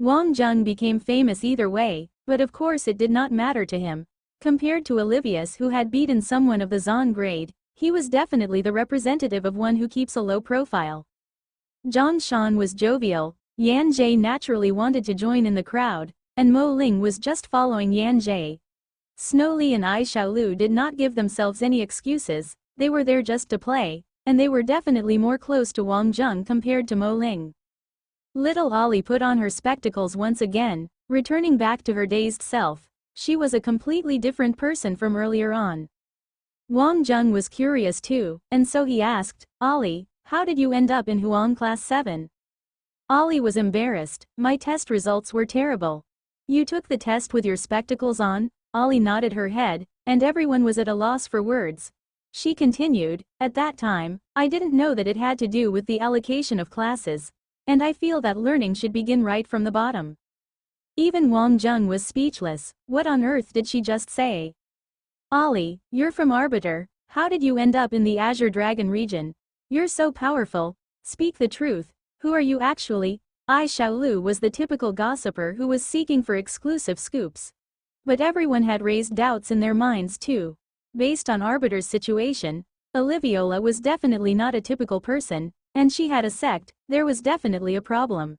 Wang Zheng became famous either way, but of course it did not matter to him. Compared to Olivius who had beaten someone of the Zan grade, he was definitely the representative of one who keeps a low profile. Zhang Shan was jovial, Yan Zhe naturally wanted to join in the crowd, and Mo Ling was just following Yan Zhe. Snowly and Ai Xiaolu did not give themselves any excuses, they were there just to play, and they were definitely more close to Wang Zheng compared to Mo Ling. Little Ollie put on her spectacles once again, returning back to her dazed self. She was a completely different person from earlier on. Wang Zheng was curious too, and so he asked, Ollie, How did you end up in Huang Class 7? Ollie was embarrassed. My test results were terrible. You took the test with your spectacles on? Ollie nodded her head, and everyone was at a loss for words. She continued, at that time, I didn't know that it had to do with the allocation of classes, and I feel that learning should begin right from the bottom. Even Wang Jung was speechless. What on earth did she just say? Ollie, you're from Arbiter. How did you end up in the Azure Dragon region? You're so powerful. Speak the truth. Who are you actually? Ai Xiaolu was the typical gossiper who was seeking for exclusive scoops. But everyone had raised doubts in their minds too. Based on Arbiter's situation, Oliviola was definitely not a typical person, and she had a sect. There was definitely a problem.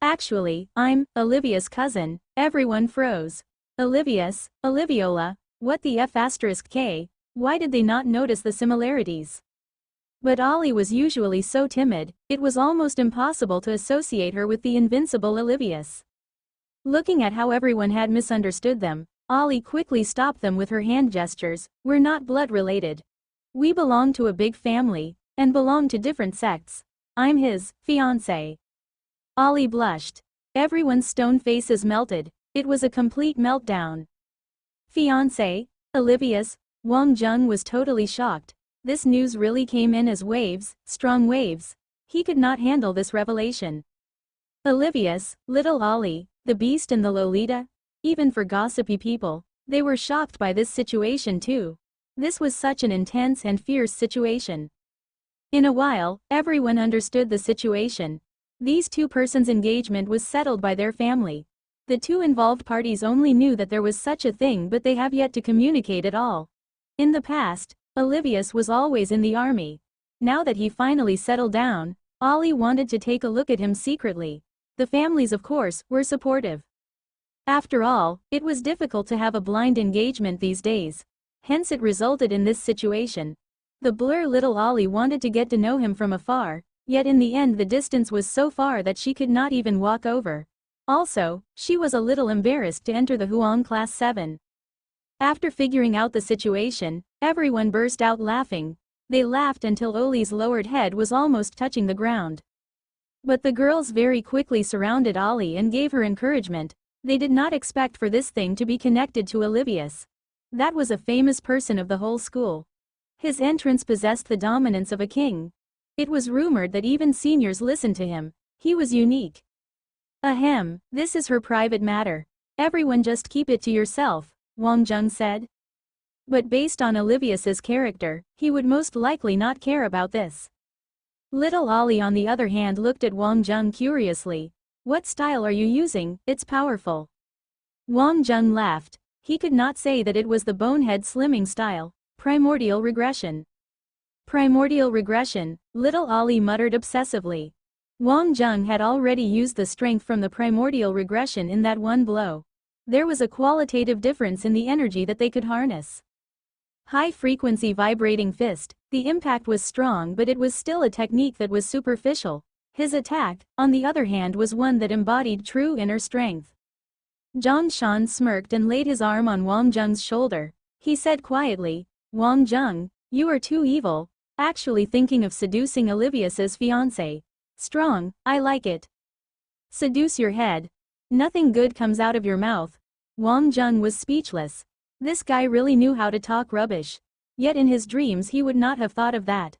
Actually, I'm Olivia's cousin. Everyone froze. Oliviola, what the F***K? Why did they not notice the similarities? But Ollie was usually so timid, it was almost impossible to associate her with the invincible Olivius. Looking at how everyone had misunderstood them, Ollie quickly stopped them with her hand gestures. We're not blood related. We belong to a big family, and belong to different sects. I'm his fiancé. Ollie blushed. Everyone's stone faces melted. It was a complete meltdown. Fiancé? Olivius? Wang Jung was totally shocked. This news really came in as waves, strong waves. He could not handle this revelation. Olivius, little Ollie, the beast and the Lolita? Even for gossipy people, they were shocked by this situation too. This was such an intense and fierce situation. In a while, everyone understood the situation. These two persons' engagement was settled by their family. The two involved parties only knew that there was such a thing, but they have yet to communicate at all. In the past, Olivius was always in the army. Now that he finally settled down, Ollie wanted to take a look at him secretly. The families, of course, were supportive. After all, it was difficult to have a blind engagement these days. Hence it resulted in this situation. The blur little Ollie wanted to get to know him from afar, yet in the end the distance was so far that she could not even walk over. Also, she was a little embarrassed to enter the Huang Class 7. After figuring out the situation, everyone burst out laughing. They laughed until Ollie's lowered head was almost touching the ground. But the girls very quickly surrounded Ollie and gave her encouragement. They did not expect for this thing to be connected to Olivius. That was a famous person of the whole school. His entrance possessed the dominance of a king. It was rumored that even seniors listened to him. He was unique. Ahem, this is her private matter. Everyone just keep it to yourself, Wang Jung said. But based on Olivius's character, he would most likely not care about this. Little Ollie on the other hand looked at Wang Jung curiously. What style are you using? It's powerful. Wang Jung laughed. He could not say that it was the bonehead slimming style. Primordial regression. Primordial regression, little Ollie muttered obsessively. Wang Jung had already used the strength from the primordial regression in that one blow. There was a qualitative difference in the energy that they could harness. High-frequency vibrating fist, the impact was strong but it was still a technique that was superficial. His attack, on the other hand, was one that embodied true inner strength. Zhang Shan smirked and laid his arm on Wang Jung's shoulder. He said quietly, Wang Jung, you are too evil, actually thinking of seducing Olivius's fiancé. Strong, I like it. Seduce your head. Nothing good comes out of your mouth. Wang Jung was speechless. This guy really knew how to talk rubbish. Yet in his dreams he would not have thought of that.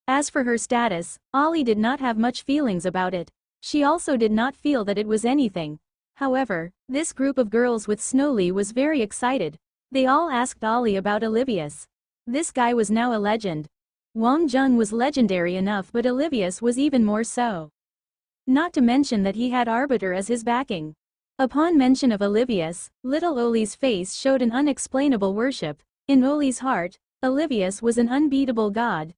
As for her status, Ollie did not have much feelings about it. She also did not feel that it was anything. However, this group of girls with Snowly was very excited. They all asked Ollie about Olivius. This guy was now a legend. Wang Jung was legendary enough, but Olivius was even more so. Not to mention that he had Arbiter as his backing. Upon mention of Olivius, little Ollie's face showed an unexplainable worship. In Ollie's heart, Olivius was an unbeatable god.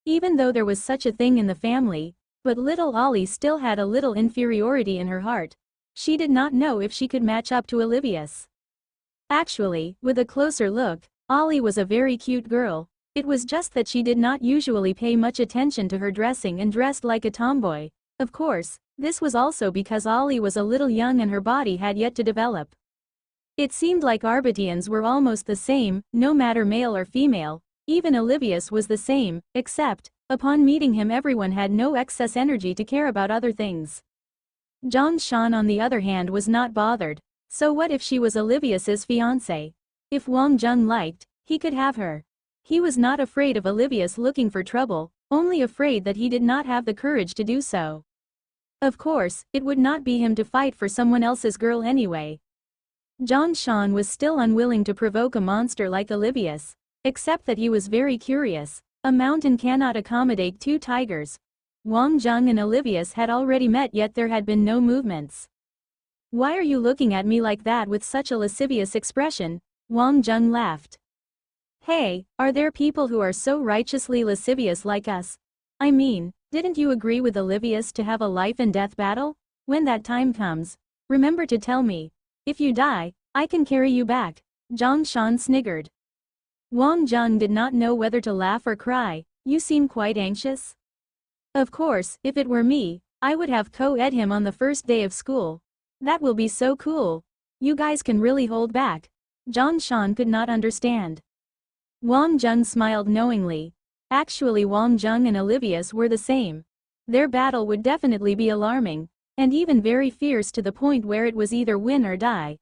Even though there was such a thing in the family, but little Ollie still had a little inferiority in her heart. She did not know if she could match up to Olivius. Actually, with a closer look, Ollie was a very cute girl. It was just that she did not usually pay much attention to her dressing and dressed like a tomboy. Of course, this was also because Ollie was a little young and her body had yet to develop. It seemed like Arbitians were almost the same, no matter male or female. Even Olivius was the same, except, upon meeting him everyone had no excess energy to care about other things. Zhang Shan on the other hand was not bothered. So what if she was Olivius's fiancée? If Wang Zheng liked, he could have her. He was not afraid of Olivius looking for trouble, only afraid that he did not have the courage to do so. Of course, it would not be him to fight for someone else's girl anyway. Zhang Shan was still unwilling to provoke a monster like Olivius, except that he was very curious. A mountain cannot accommodate two tigers. Wang Zheng and Olivius had already met, yet there had been no movements. "Why are you looking at me like that with such a lascivious expression?" Wang Zheng laughed. "Hey, are there people who are so righteously lascivious like us? I mean, didn't you agree with Olivius to have a life and death battle? When that time comes, remember to tell me. If you die, I can carry you back." Zhang Shan sniggered. Wang Zheng did not know whether to laugh or cry. "You seem quite anxious." "Of course, if it were me, I would have co-ed him on the first day of school. That will be so cool. You guys can really hold back." Zhang Shan could not understand. Wang Zheng smiled knowingly. Actually, Wang Zheng and Olivius were the same. Their battle would definitely be alarming, and even very fierce to the point where it was either win or die.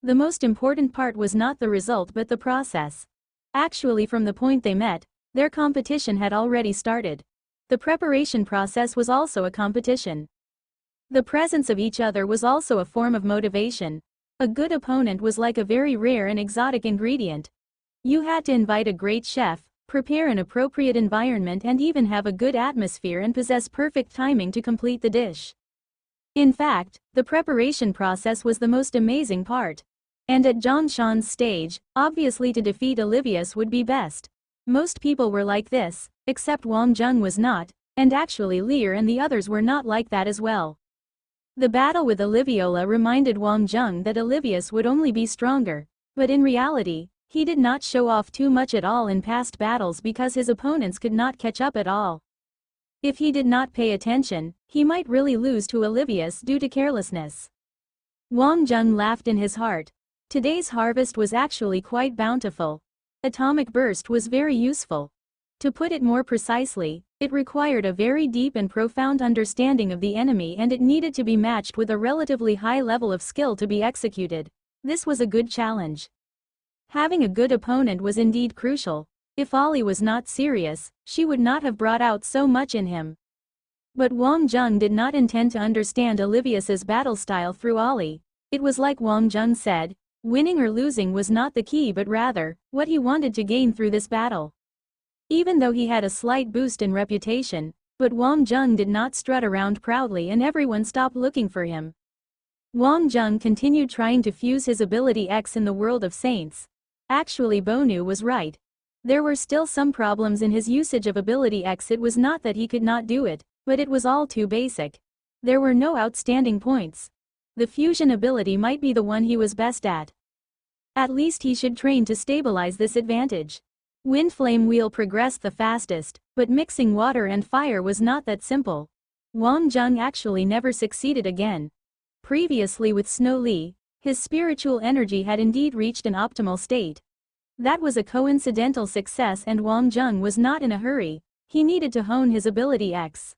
The most important part was not the result but the process. Actually, from the point they met, their competition had already started. The preparation process was also a competition. The presence of each other was also a form of motivation. A good opponent was like a very rare and exotic ingredient. You had to invite a great chef, prepare an appropriate environment and even have a good atmosphere and possess perfect timing to complete the dish. In fact, the preparation process was the most amazing part. And at Zhang Shan's stage, obviously to defeat Olivius would be best. Most people were like this, except Wang Zheng was not, and actually Lear and the others were not like that as well. The battle with Oliviola reminded Wang Zheng that Olivius would only be stronger, but in reality, he did not show off too much at all in past battles because his opponents could not catch up at all. If he did not pay attention, he might really lose to Olivius due to carelessness. Wang Zheng laughed in his heart. Today's harvest was actually quite bountiful. Atomic burst was very useful. To put it more precisely, it required a very deep and profound understanding of the enemy and it needed to be matched with a relatively high level of skill to be executed. This was a good challenge. Having a good opponent was indeed crucial. If Ollie was not serious, she would not have brought out so much in him. But Wang Zheng did not intend to understand Olivius's battle style through Ollie. It was like Wang Zheng said, winning or losing was not the key but rather, what he wanted to gain through this battle. Even though he had a slight boost in reputation, but Wang Zheng did not strut around proudly and everyone stopped looking for him. Wang Zheng continued trying to fuse his ability X in the world of saints. Actually, Bonu was right. There were still some problems in his usage of ability X. It was not that he could not do it, but it was all too basic. There were no outstanding points. The fusion ability might be the one he was best at. At least he should train to stabilize this advantage. Wind Flame Wheel progressed the fastest, but mixing water and fire was not that simple. Wang Zheng actually never succeeded again. Previously with Snow Li, his spiritual energy had indeed reached an optimal state. That was a coincidental success and Wang Zheng was not in a hurry. He needed to hone his ability X.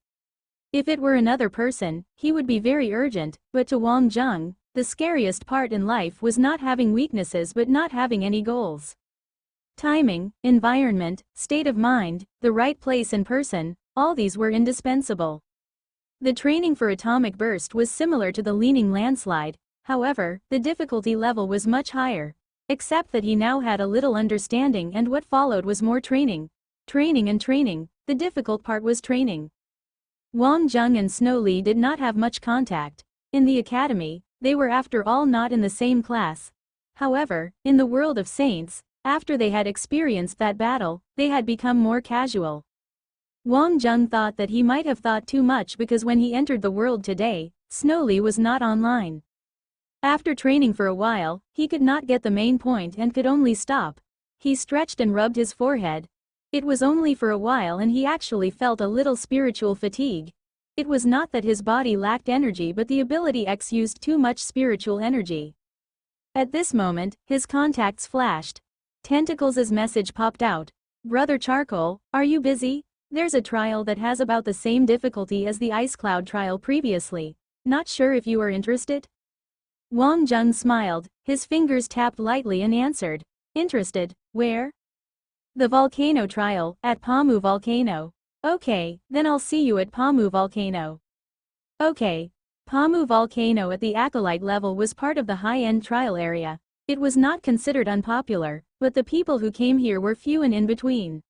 If it were another person, he would be very urgent, but to Wang Zheng, the scariest part in life was not having weaknesses but not having any goals. Timing, environment, state of mind, the right place and person, all these were indispensable. The training for Atomic Burst was similar to the Leaning Landslide, however, the difficulty level was much higher. Except that he now had a little understanding and what followed was more training. Training and training, the difficult part was training. Wang Zheng and Snow Li did not have much contact. In the academy, they were after all not in the same class. However, in the world of saints, after they had experienced that battle, they had become more casual. Wang Zheng thought that he might have thought too much because when he entered the world today, Snow Li was not online. After training for a while, he could not get the main point and could only stop. He stretched and rubbed his forehead. It was only for a while and he actually felt a little spiritual fatigue. It was not that his body lacked energy but the ability X used too much spiritual energy. At this moment, his contacts flashed. Tentacles' message popped out. Brother Charcoal, are you busy? There's a trial that has about the same difficulty as the Ice Cloud trial previously. Not sure if you are interested? Wang Jung smiled, his fingers tapped lightly and answered. Interested, where? The volcano trial, at Pamu Volcano. Okay, then I'll see you at Pamu Volcano. Okay. Pamu Volcano at the Acolyte level was part of the high-end trial area. It was not considered unpopular, but the people who came here were few and in between.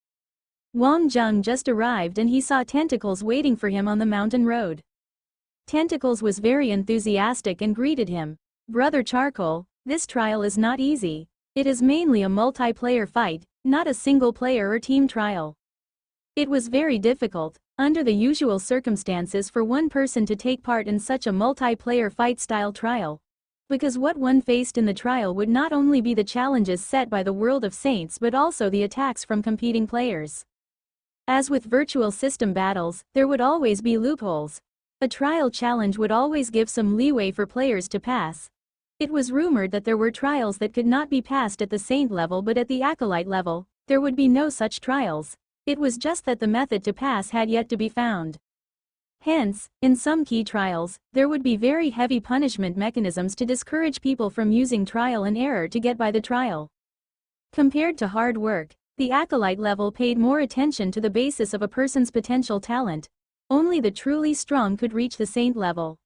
Wang Jung just arrived and he saw Tentacles waiting for him on the mountain road. Tentacles was very enthusiastic and greeted him. Brother Charcoal, this trial is not easy. It is mainly a multiplayer fight, not a single player or team trial. It was very difficult, under the usual circumstances, for one person to take part in such a multiplayer fight-style trial. Because what one faced in the trial would not only be the challenges set by the World of Saints but also the attacks from competing players. As with virtual system battles, there would always be loopholes. A trial challenge would always give some leeway for players to pass. It was rumored that there were trials that could not be passed at the Saint level, but at the Acolyte level, there would be no such trials. It was just that the method to pass had yet to be found. Hence, in some key trials, there would be very heavy punishment mechanisms to discourage people from using trial and error to get by the trial. Compared to hard work, the Acolyte level paid more attention to the basis of a person's potential talent. Only the truly strong could reach the Saint level.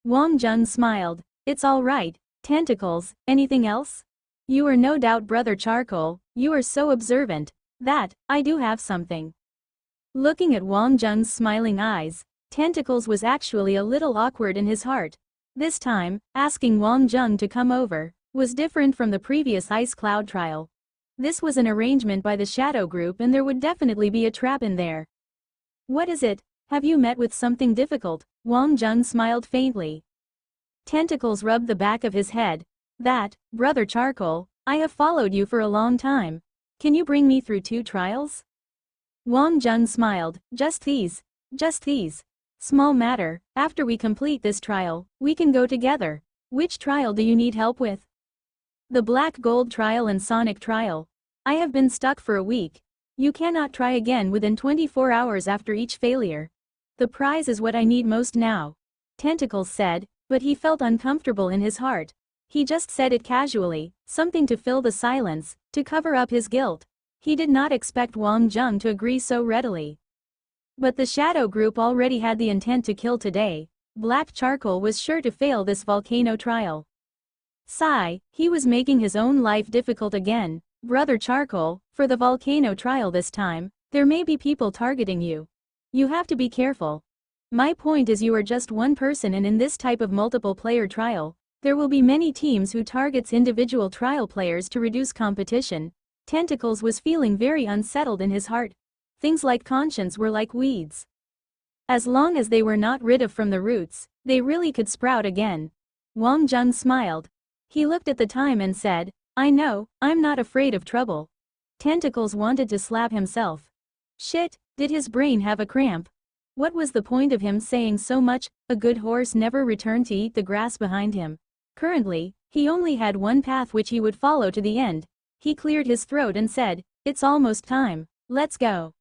Wang Jung smiled. It's all right, Tentacles, anything else? You are no doubt Brother Charcoal, you are so observant. That, I do have something. Looking at Wang Jung's smiling eyes, Tentacles was actually a little awkward in his heart. This time, asking Wang Jung to come over, was different from the previous Ice Cloud trial. This was an arrangement by the Shadow Group and there would definitely be a trap in there. What is it? Have you met with something difficult? Wang Jung smiled faintly. Tentacles rubbed the back of his head. That, Brother Charcoal, I have followed you for a long time. Can you bring me through 2 trials? Wang Jung smiled. Just these. Small matter, after we complete this trial, we can go together. Which trial do you need help with? The Black Gold trial and Sonic trial. I have been stuck for a week. You cannot try again within 24 hours after each failure. The prize is what I need most now. Tentacles said, but he felt uncomfortable in his heart. He just said it casually, something to fill the silence, to cover up his guilt. He did not expect Wang Jung to agree so readily. But the Shadow Group already had the intent to kill today. Black Charcoal was sure to fail this volcano trial. Sigh, he was making his own life difficult again. Brother Charcoal, for the volcano trial this time, there may be people targeting you. You have to be careful. My point is you are just one person, and in this type of multiple player trial, there will be many teams who targets individual trial players to reduce competition. Tentacles was feeling very unsettled in his heart. Things like conscience were like weeds. As long as they were not rid of from the roots, they really could sprout again. Wang Jung smiled. He looked at the time and said, I know, I'm not afraid of trouble. Tentacles wanted to slap himself. Shit, did his brain have a cramp? What was the point of him saying so much? A good horse never returned to eat the grass behind him. Currently, he only had one path which he would follow to the end. He cleared his throat and said, it's almost time, let's go.